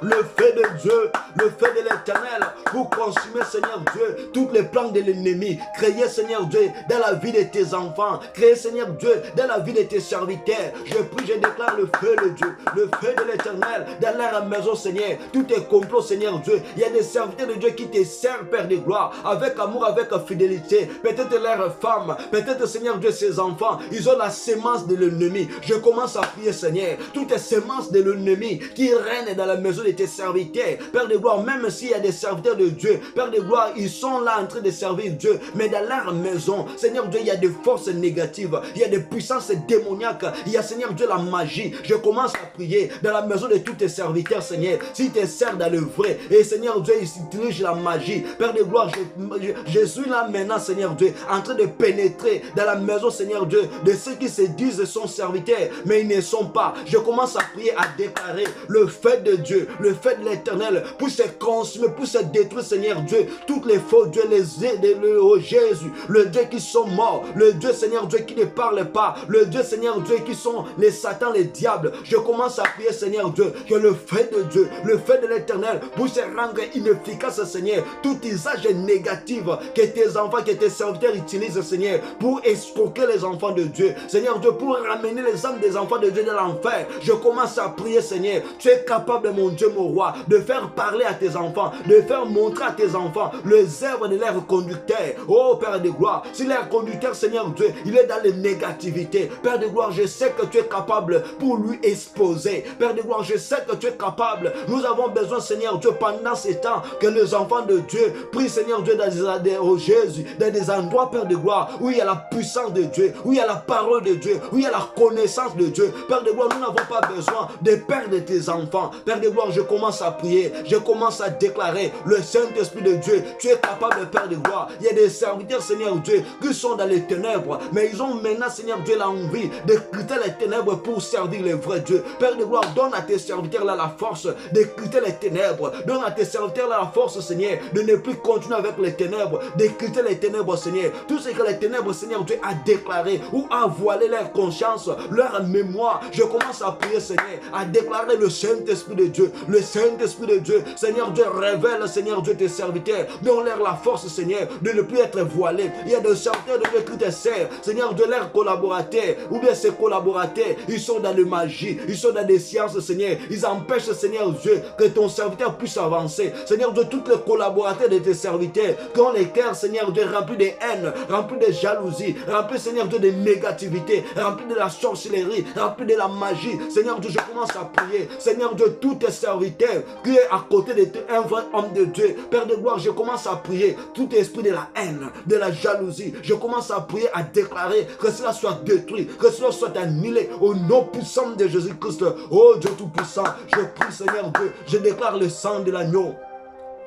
le feu de Dieu, le feu de l'Éternel, pour consumer, Seigneur Dieu, tous les plans de l'ennemi. Créer, Seigneur Dieu, dans la vie de tes enfants. Créer, Seigneur Dieu, dans la vie de tes serviteurs. Je prie, je déclare le feu de Dieu, le feu de l'Éternel, dans leur maison, Seigneur. Tout est complot, Seigneur Dieu. Il y a des serviteurs de Dieu qui te servent, Père de gloire, avec amour, avec fidélité. Peut-être leurs femmes, peut-être, Seigneur Dieu, ses enfants, ils ont la sémence de l'ennemi. Je commence à prier, Seigneur, toutes les sémences de l'ennemi qui règnent dans la maison de tes serviteurs, Père de gloire, même s'il y a des serviteurs de Dieu, Père de gloire, ils sont là en train de servir Dieu, mais dans leur maison, Seigneur Dieu, il y a des forces négatives, il y a des puissances démoniaques, il y a, Seigneur Dieu, la magie. Je commence à prier dans la maison de tous tes serviteurs, Seigneur, si tes servent dans le vrai, et Seigneur Dieu, ils utilisent la magie, Père de gloire, je suis là maintenant, Seigneur Dieu, en train de pénétrer dans la maison, Seigneur Dieu, de ceux qui se disent son serviteur, mais ils ne sont pas. Je commence à prier, à déclarer le fait de Dieu, le fait de l'Éternel, pour se consumer, pour se détruire, Seigneur Dieu, toutes les faux dieux, oh Jésus, le Dieu qui sont morts, le Dieu, Seigneur Dieu, qui ne parle pas, le Dieu, Seigneur Dieu, qui sont les satans, les diables. Je commence à prier, Seigneur Dieu, que le fait de Dieu, le fait de l'Éternel, pour se rendre inefficace, Seigneur, tout usage négatif que tes enfants, que tes serviteurs utilisent, Seigneur, pour escroquer les enfants de Dieu, Seigneur Dieu, pour ramener les âmes des enfants de Dieu de l'enfer. Je commence à prier, Seigneur, tu es capable, mon Dieu, Dieu, mon roi, de faire parler à tes enfants, de faire montrer à tes enfants les œuvres de l'air conducteur. Oh Père de gloire, si l'air conducteur, Seigneur Dieu, il est dans les négativités, Père de gloire, je sais que tu es capable pour lui exposer. Père de gloire, je sais que tu es capable. Nous avons besoin, Seigneur Dieu, pendant ces temps, que les enfants de Dieu prient, Seigneur Dieu, oh Jésus, dans des endroits, Père de gloire, où il y a la puissance de Dieu, où il y a la parole de Dieu, où il y a la connaissance de Dieu. Père de gloire, nous n'avons pas besoin de perdre tes enfants. Père de gloire, je commence à prier, je commence à déclarer le Saint-Esprit de Dieu. Tu es capable, Père de gloire. Il y a des serviteurs, Seigneur Dieu, qui sont dans les ténèbres, mais ils ont maintenant, Seigneur Dieu, l'envie de quitter les ténèbres pour servir les vrais dieux. Père de gloire, donne à tes serviteurs là la force de quitter les ténèbres. Donne à tes serviteurs là la force, Seigneur, de ne plus continuer avec les ténèbres, de quitter les ténèbres, Seigneur. Tout ce que les ténèbres, Seigneur Dieu, a déclaré ou a voilé leur conscience, leur mémoire. Je commence à prier, Seigneur, à déclarer le Saint-Esprit de Dieu. Le Saint-Esprit de Dieu, Seigneur Dieu, révèle, Seigneur Dieu, tes serviteurs. Donne-leur la force, Seigneur, de ne plus être voilés. Il y a des serviteurs de Dieu qui te servent, Seigneur, de leurs collaborateurs, ou bien ses collaborateurs, ils sont dans la magie, ils sont dans des sciences, Seigneur. Ils empêchent, Seigneur Dieu, que ton serviteur puisse avancer. Seigneur Dieu, tous les collaborateurs de tes serviteurs, qui ont les cœurs, Seigneur Dieu, remplis de haine, remplis de jalousie, remplis, Seigneur Dieu, de négativité, remplis de la sorcellerie, remplis de la magie. Seigneur Dieu, je commence à prier. Seigneur Dieu, tous tes serviteurs qui est à côté d'un vrai homme de Dieu, Père de gloire, je commence à prier. Tout esprit de la haine, de la jalousie, je commence à prier, à déclarer que cela soit détruit, que cela soit annulé au nom puissant de Jésus-Christ. Oh Dieu Tout-Puissant, je prie, Seigneur Dieu, je déclare le sang de l'agneau.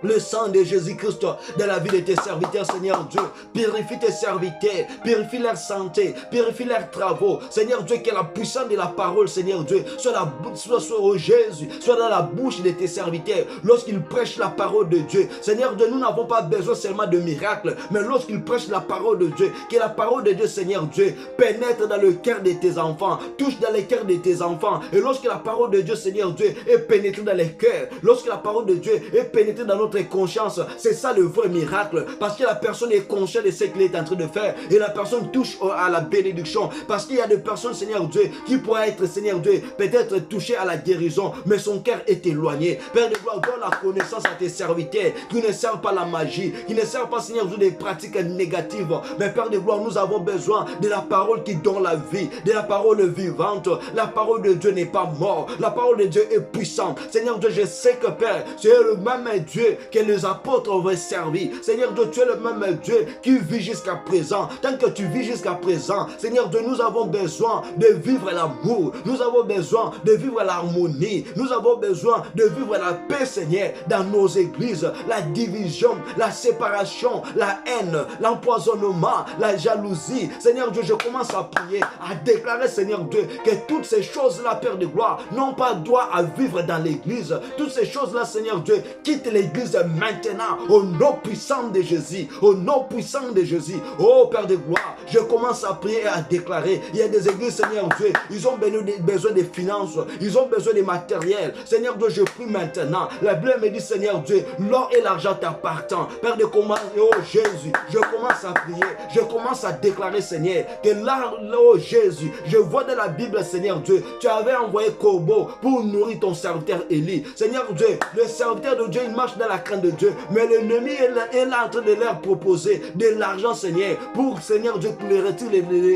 Le sang de Jésus-Christ dans la vie de tes serviteurs, Seigneur Dieu. Purifie tes serviteurs, purifie leur santé, purifie leurs travaux. Seigneur Dieu, que la puissance de la parole, Seigneur Dieu, soit au Jésus, soit dans la bouche de tes serviteurs. Lorsqu'ils prêchent la parole de Dieu, Seigneur Dieu, nous n'avons pas besoin seulement de miracles, mais lorsqu'ils prêchent la parole de Dieu, que la parole de Dieu, Seigneur Dieu, pénètre dans le cœur de tes enfants, touche dans les cœurs de tes enfants. Et lorsque la parole de Dieu, Seigneur Dieu, est pénétrée dans les cœurs, lorsque la parole de Dieu est pénétrée dans notre conscience, c'est ça le vrai miracle, parce que la personne est consciente de ce qu'il est en train de faire et la personne touche à la bénédiction, parce qu'il y a des personnes, Seigneur Dieu, qui pourraient être, Seigneur Dieu, peut-être touchées à la guérison, mais son cœur est éloigné. Père de gloire, donne la connaissance à tes serviteurs qui ne servent pas la magie, qui ne servent pas, Seigneur Dieu, des pratiques négatives, mais Père de gloire, nous avons besoin de la parole qui donne la vie, de la parole vivante. La parole de Dieu n'est pas morte, la parole de Dieu est puissante. Seigneur Dieu, je sais que Père, tu es le même Dieu que les apôtres ont servi. Seigneur Dieu, tu es le même Dieu qui vit jusqu'à présent. Tant que tu vis jusqu'à présent, Seigneur Dieu, nous avons besoin de vivre l'amour. Nous avons besoin de vivre l'harmonie. Nous avons besoin de vivre la paix, Seigneur, dans nos églises. La division, la séparation, la haine, l'empoisonnement, la jalousie. Seigneur Dieu, je commence à prier, à déclarer, Seigneur Dieu, que toutes ces choses-là, Père de gloire, n'ont pas droit à vivre dans l'église. Toutes ces choses-là, Seigneur Dieu, quitte l'église maintenant, au nom puissant de Jésus, au nom puissant de Jésus. Oh Père de gloire, je commence à prier et à déclarer. Il y a des églises, Seigneur Dieu, ils ont besoin de finances, ils ont besoin de matériel. Seigneur Dieu, je prie maintenant. La Bible me dit, Seigneur Dieu, l'or et l'argent t'appartiennent. Père de comment, oh Jésus, je commence à prier, je commence à déclarer, Seigneur, que là, oh Jésus, je vois dans la Bible, Seigneur Dieu, tu avais envoyé Corbeau pour nourrir ton serviteur Élie. Seigneur Dieu, le serviteur de Dieu, il marche dans la crainte de Dieu, mais l'ennemi est là en train de leur proposer de l'argent, Seigneur, pour, Seigneur Dieu, qu'il retire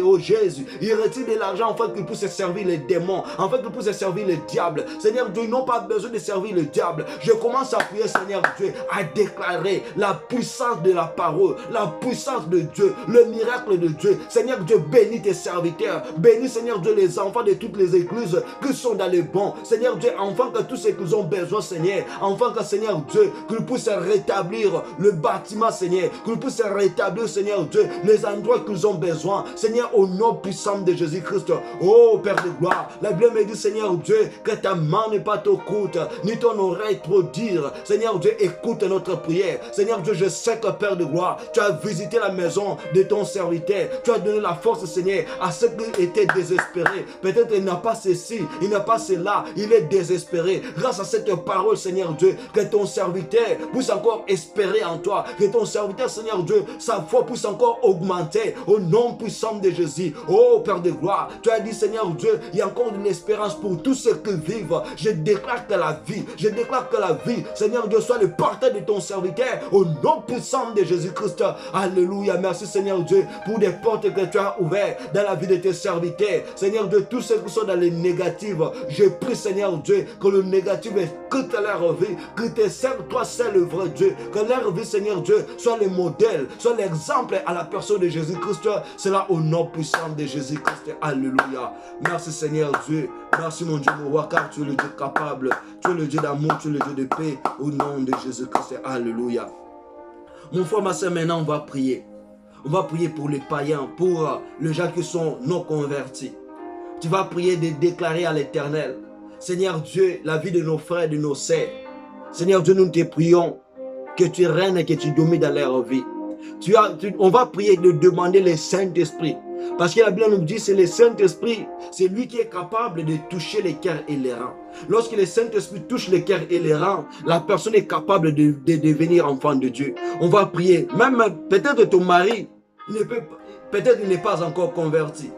oh Jésus, il retire de l'argent afin qu'il puisse servir les démons, afin qu'il puisse servir le diable. Seigneur Dieu, ils n'ont pas besoin de servir le diable. Je commence à prier, Seigneur Dieu, à déclarer la puissance de la parole, la puissance de Dieu, le miracle de Dieu. Seigneur Dieu, bénis tes serviteurs, bénis, Seigneur Dieu, les enfants de toutes les églises qui sont dans les bons. Seigneur Dieu, enfin que tous ceux qu'ils ont besoin, Seigneur, enfin que, Seigneur Dieu, qu'ils puissent rétablir le bâtiment, Seigneur, qu'ils puissent rétablir, Seigneur Dieu, les endroits qu'ils ont besoin, Seigneur, au nom puissant de Jésus-Christ. Oh Père de gloire, la Bible me dit, Seigneur Dieu, que ta main n'est pas trop courte, ni ton oreille trop dire. Seigneur Dieu, écoute notre prière. Seigneur Dieu, je sais que Père de gloire, tu as visité la maison de ton serviteur, tu as donné la force, Seigneur, à ceux qui étaient désespérés. Peut-être il n'a pas ceci, il n'a pas cela, il est désespéré. Grâce à cette parole, Seigneur Dieu, que ton serviteur serviteur puisse encore espérer en toi. Que ton serviteur, Seigneur Dieu, sa foi puisse encore augmenter au nom puissant de Jésus. Oh Père de gloire, tu as dit, Seigneur Dieu, il y a encore une espérance pour tous ceux qui vivent. Je déclare que la vie, Seigneur Dieu, soit le porteur de ton serviteur au nom puissant de Jésus-Christ. Alléluia. Merci, Seigneur Dieu, pour des portes que tu as ouvertes dans la vie de tes serviteurs. Seigneur Dieu, tous ceux qui sont dans les négatives, je prie, Seigneur Dieu, que le négatif quitte leur vie, que tes serves, toi seul le vrai Dieu, que leur vie, Seigneur Dieu, soit le modèle, soit l'exemple à la personne de Jésus-Christ. Cela au nom puissant de Jésus-Christ. Alléluia. Merci, Seigneur Dieu. Merci, mon Dieu, mon roi, car tu es le Dieu capable, tu es le Dieu d'amour, tu es le Dieu de paix, au nom de Jésus-Christ. Alléluia. Mon frère, ma soeur, maintenant, on va prier. On va prier pour les païens, pour les gens qui sont non convertis. Tu vas prier de déclarer à l'Éternel, Seigneur Dieu, la vie de nos frères et de nos sœurs. Seigneur Dieu, nous te prions que tu règnes et que tu domines dans leur vie. On va prier de demander le Saint-Esprit. Parce que la Bible nous dit, c'est le Saint-Esprit, c'est lui qui est capable de toucher les cœurs et les reins. Lorsque le Saint-Esprit touche les cœurs et les reins, la personne est capable de devenir enfant de Dieu. On va prier. Même peut-être ton mari, peut-être il n'est pas encore converti.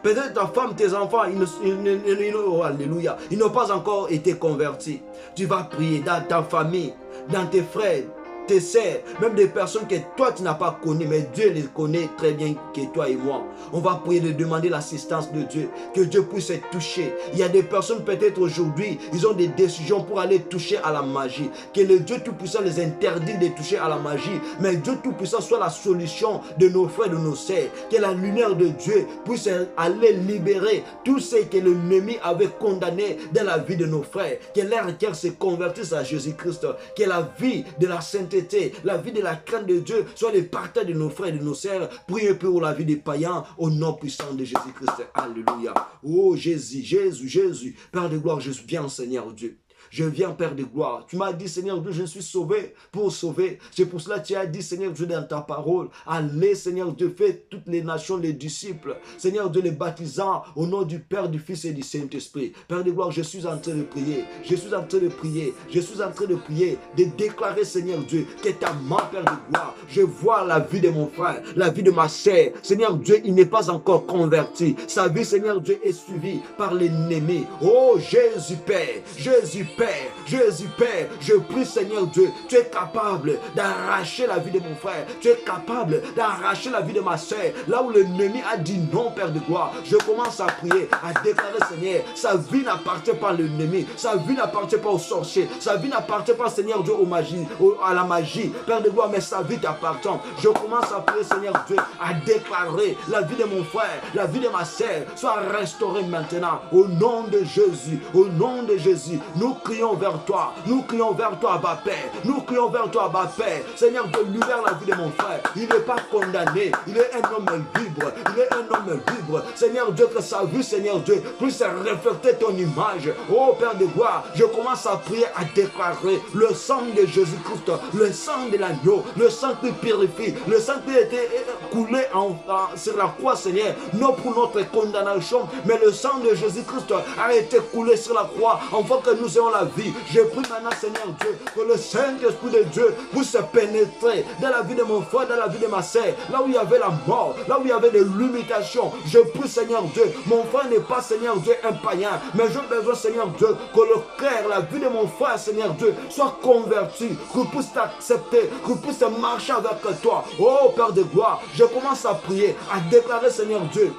Peut-être ta femme, tes enfants, alléluia, ils n'ont pas encore été convertis. Tu vas prier dans ta famille, dans tes frères, tes sœurs, même des personnes que toi tu n'as pas connues, mais Dieu les connaît très bien que toi et moi. On va prier de demander l'assistance de Dieu, que Dieu puisse être touché. Il y a des personnes peut-être aujourd'hui, ils ont des décisions pour aller toucher à la magie. Que le Dieu Tout-Puissant les interdit de toucher à la magie, mais Dieu Tout-Puissant soit la solution de nos frères et de nos sœurs. Que la lumière de Dieu puisse aller libérer tout ce que l'ennemi avait condamné dans la vie de nos frères. Que leur cœur se convertisse à Jésus-Christ. Que la vie de la sainteté, la vie de la crainte de Dieu soit le partage de nos frères et de nos sœurs. Priez pour la vie des païens au nom puissant de Jésus-Christ. Alléluia. Oh Jésus, Jésus, Jésus, Père de gloire, je viens, Seigneur Dieu. Je viens, Père de gloire. Tu m'as dit, Seigneur Dieu, je suis sauvé pour sauver. C'est pour cela que tu as dit, Seigneur Dieu, dans ta parole, allez, Seigneur Dieu, fais toutes les nations, les disciples. Seigneur Dieu, les baptisants au nom du Père, du Fils et du Saint-Esprit. Père de gloire, je suis en train de prier. Je suis en train de prier. Je suis en train de prier, de déclarer, Seigneur Dieu, que ta main, Père de gloire, je vois la vie de mon frère, la vie de ma sœur. Seigneur Dieu, il n'est pas encore converti. Sa vie, Seigneur Dieu, est suivie par l'ennemi. Oh Jésus Père, Jésus Père, Jésus Père, je prie Seigneur Dieu, tu es capable d'arracher la vie de mon frère, tu es capable d'arracher la vie de ma soeur, là où l'ennemi a dit non, Père de gloire. Je commence à prier, à déclarer, Seigneur, sa vie n'appartient pas à l'ennemi, sa vie n'appartient pas aux sorciers, sa vie n'appartient pas, Seigneur Dieu, à la magie, Père de gloire, mais sa vie t'appartient. Je commence à prier, Seigneur Dieu, à déclarer la vie de mon frère, la vie de ma soeur soit restaurée maintenant, au nom de Jésus, au nom de Jésus. Nous crions vers toi, Abba Père, nous crions vers toi, Abba Père. Seigneur Dieu, libère la vie de mon frère. Il n'est pas condamné, il est un homme libre, il est un homme libre. Seigneur Dieu, que sa vie, Seigneur Dieu, puisse refléter ton image. Oh Père de gloire, je commence à prier, à déclarer le sang de Jésus-Christ, le sang de l'agneau, le sang qui purifie, le sang qui a été coulé sur la croix, Seigneur, non pour notre condamnation, mais le sang de Jésus-Christ a été coulé sur la croix, afin que nous ayons la vie. Je prie maintenant, Seigneur Dieu, que le Saint-Esprit de Dieu puisse pénétrer dans la vie de mon frère, dans la vie de ma sœur, là où il y avait la mort, là où il y avait des limitations. Je prie, Seigneur Dieu, mon frère n'est pas, Seigneur Dieu, un païen, mais j'ai besoin, Seigneur Dieu, que le cœur, la vie de mon frère, Seigneur Dieu, soit converti, qu'il puisse t'accepter, qu'il puisse marcher avec toi. Oh Père de gloire, je commence à prier, à déclarer, Seigneur Dieu,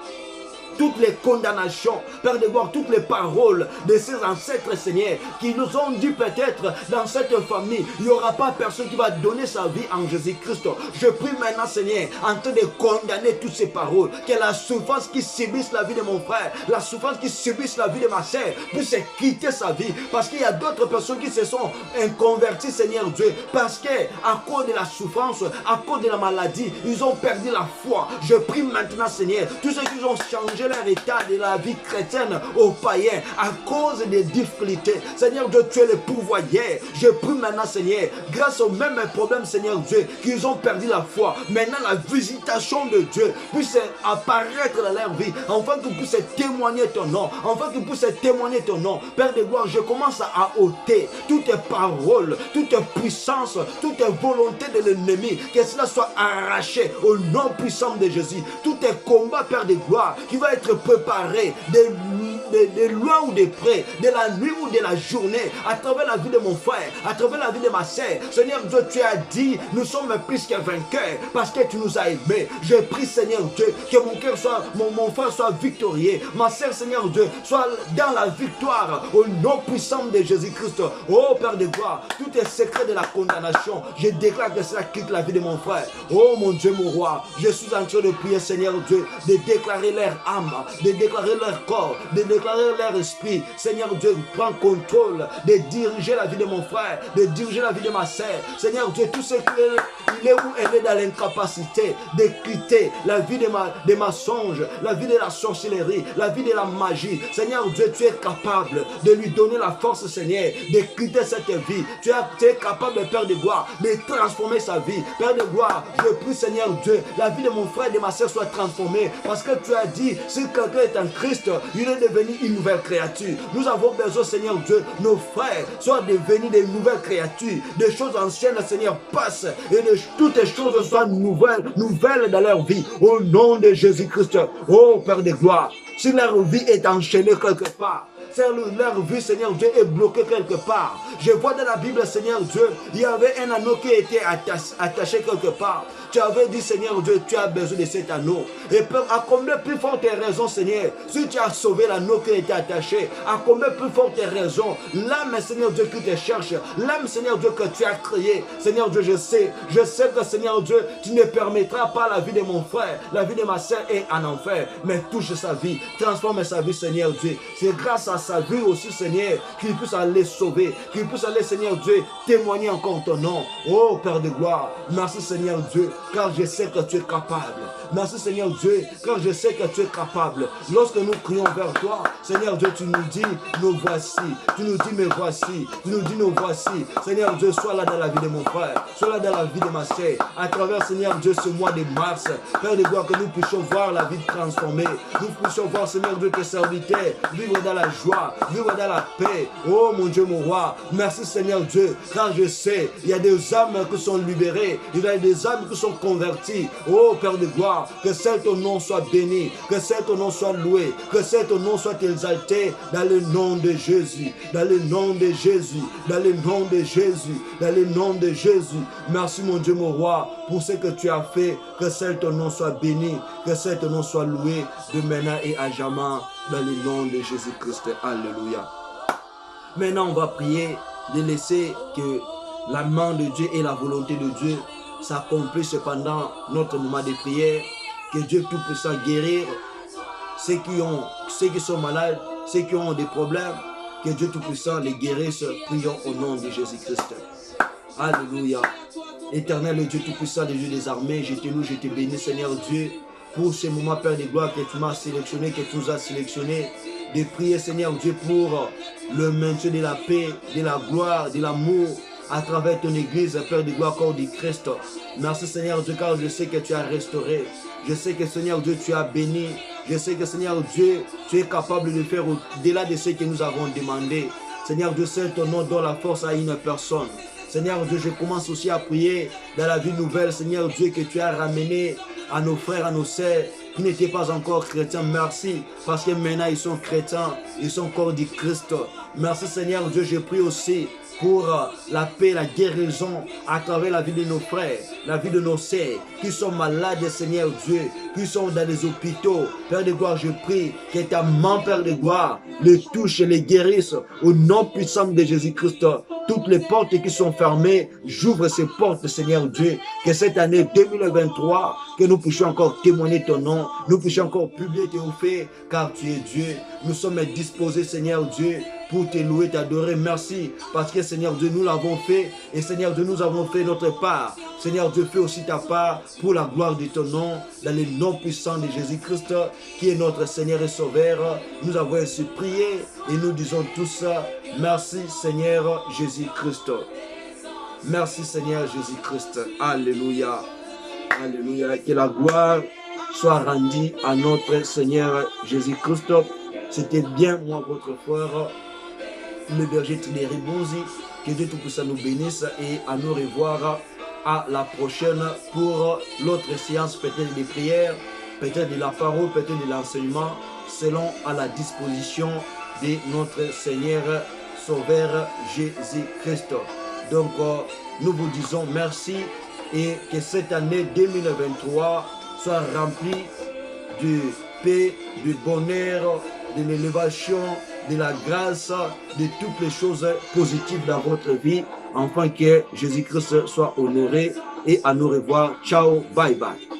toutes les condamnations, Père de gloire, toutes les paroles de ces ancêtres, Seigneur, qui nous ont dit peut-être dans cette famille, il n'y aura pas personne qui va donner sa vie en Jésus-Christ. Je prie maintenant, Seigneur, en train de condamner toutes ces paroles, que la souffrance qui subisse la vie de mon frère, la souffrance qui subisse la vie de ma sœur, puisse quitter sa vie, parce qu'il y a d'autres personnes qui se sont converties, Seigneur Dieu, parce que à cause de la souffrance, à cause de la maladie, ils ont perdu la foi. Je prie maintenant, Seigneur, tous ceux qui ont changé changer leur état de la vie chrétienne aux païens à cause des difficultés. Seigneur Dieu, tu es le pourvoyeur. Je prie maintenant, Seigneur, grâce aux mêmes problèmes, Seigneur Dieu, qu'ils ont perdu la foi. Maintenant, la visitation de Dieu puisse apparaître dans leur vie, afin qu'ils puissent témoigner ton nom, afin qu'ils puissent témoigner ton nom. Père de gloire, je commence à ôter toutes tes paroles, toutes tes puissances, toutes tes volontés de l'ennemi, que cela soit arraché au nom puissant de Jésus. Tous tes combats, Père de gloire, qui va être préparé de loin ou de près, de la nuit ou de la journée, à travers la vie de mon frère, à travers la vie de ma sœur. Seigneur Dieu, tu as dit, nous sommes plus que vainqueurs parce que tu nous as aimés. Je prie, Seigneur Dieu, que mon cœur soit, mon frère soit victorieux, ma sœur, Seigneur Dieu, soit dans la victoire au nom puissant de Jésus-Christ. Oh Père de gloire, tout est secret de la condamnation, je déclare que cela quitte la vie de mon frère. Oh mon Dieu, mon roi, je suis en train de prier, Seigneur Dieu, de déclarer leur âme, de déclarer leur corps, de déclarer leur esprit. Seigneur Dieu, prends contrôle de diriger la vie de mon frère, de diriger la vie de ma sœur. Seigneur Dieu, tout ce qu'il est où elle est dans l'incapacité de quitter la vie des mensonges, la vie de la sorcellerie, la vie de la magie. Seigneur Dieu, tu es capable de lui donner la force, Seigneur, de quitter cette vie. Tu es capable, Père de gloire, de transformer sa vie. Père de gloire, je prie, Seigneur Dieu, la vie de mon frère et de ma sœur soit transformée, parce que tu as dit, si quelqu'un est en Christ, il est devenu une nouvelle créature. Nous avons besoin, Seigneur Dieu, nos frères soient devenus des nouvelles créatures. Des choses anciennes, Seigneur, passent et toutes les choses soient nouvelles dans leur vie. Au nom de Jésus-Christ, oh Père de gloire, si leur vie est enchaînée quelque part, leur vie, Seigneur Dieu, est bloquée quelque part. Je vois dans la Bible, Seigneur Dieu, il y avait un anneau qui était attaché quelque part. Tu avais dit, Seigneur Dieu, tu as besoin de cet anneau. Et à combien plus forte raison, Seigneur, si tu as sauvé l'anneau qui était attaché, à combien plus forte raison, l'âme, Seigneur Dieu, qui te cherche, l'âme, Seigneur Dieu, que tu as créée. Seigneur Dieu, je sais que, Seigneur Dieu, tu ne permettras pas la vie de mon frère, la vie de ma sœur est en enfer, mais touche sa vie, transforme sa vie, Seigneur Dieu. C'est grâce à sa vie aussi, Seigneur, qu'il puisse aller sauver, qu'il puisse aller, Seigneur Dieu, témoigner encore ton nom. Oh Père de gloire, merci Seigneur Dieu, car je sais que tu es capable. Merci Seigneur Dieu, car je sais que tu es capable. Lorsque nous crions vers toi, Seigneur Dieu, tu nous dis, nous voici. Tu nous dis, me voici. Tu nous dis, nous voici. Seigneur Dieu, sois là dans la vie de mon frère, sois là dans la vie de ma sœur. À travers, Seigneur Dieu, ce mois de mars, Père de gloire, que nous puissions voir la vie transformée. Nous puissions voir, Seigneur Dieu, tes serviteurs vivre dans la joie, vivre dans la paix. Oh mon Dieu, mon roi, merci Seigneur Dieu, car je sais, il y a des âmes qui sont libérées, il y a des âmes qui sont converties. Oh Père de gloire, que seul ton nom soit béni, que seul ton nom soit loué, que seul ton nom soit exalté dans le nom de Jésus, dans le nom de Jésus, dans le nom de Jésus, dans le nom de Jésus. Merci mon Dieu, mon roi, pour ce que tu as fait, que seul ton nom soit béni, que seul ton nom soit loué de maintenant et à jamais, dans le nom de Jésus-Christ. Alléluia. Maintenant, on va prier de laisser que la main de Dieu et la volonté de Dieu s'accomplissent pendant notre moment de prière. Que Dieu Tout-Puissant guérir ceux qui sont malades, ceux qui ont des problèmes. Que Dieu Tout-Puissant les guérisse. Prions au nom de Jésus-Christ. Alléluia. Éternel Dieu Tout-Puissant, le Dieu des armées, je te loue, je te bénis, Seigneur Dieu, pour ce moment, Père de gloire, que tu m'as sélectionné, que tu nous as sélectionné, de prier, Seigneur Dieu, pour le maintien de la paix, de la gloire, de l'amour, à travers ton église, Père de gloire, corps du Christ. Merci, Seigneur Dieu, car je sais que tu as restauré. Je sais que, Seigneur Dieu, tu as béni. Je sais que, Seigneur Dieu, tu es capable de faire au-delà de ce que nous avons demandé. Seigneur Dieu, seul ton nom donne la force à une personne. Seigneur Dieu, je commence aussi à prier dans la vie nouvelle, Seigneur Dieu, que tu as ramené à nos frères, à nos sœurs qui n'étaient pas encore chrétiens. Merci, parce que maintenant ils sont chrétiens, ils sont corps du Christ. Merci Seigneur Dieu, je prie aussi pour la paix, la guérison à travers la vie de nos frères, la vie de nos sœurs qui sont malades, Seigneur Dieu, qui sont dans les hôpitaux. Père de gloire, je prie que ta main, Père de gloire, les touche et les guérisse au nom puissant de Jésus-Christ. Toutes les portes qui sont fermées, j'ouvre ces portes, Seigneur Dieu, que cette année 2023, que nous puissions encore témoigner ton nom, nous puissions encore publier tes faits, car tu es Dieu. Nous sommes disposés, Seigneur Dieu, pour te louer, t'adorer. Merci parce que Seigneur Dieu, nous l'avons fait et Seigneur Dieu, nous avons fait notre part. Seigneur Dieu, fais aussi ta part pour la gloire de ton nom, dans le nom puissant de Jésus-Christ, qui est notre Seigneur et Sauveur. Nous avons ainsi prié et nous disons tous, merci Seigneur Jésus-Christ. Merci Seigneur Jésus-Christ. Alléluia. Alléluia. Que la gloire soit rendue à notre Seigneur Jésus-Christ. C'était bien moi, votre frère, le berger Thierry Bonzi. Que Dieu Tout-Puissant nous bénisse et à nous revoir à la prochaine pour l'autre séance, peut-être des prières, peut-être de la parole, peut-être de l'enseignement, selon à la disposition de notre Seigneur Sauveur Jésus-Christ. Donc, nous vous disons merci et que cette année 2023 soit remplie de paix, de bonheur, de l'élévation, de la grâce, de toutes les choses positives dans votre vie, afin que Jésus-Christ soit honoré et à nous revoir. Ciao, bye bye.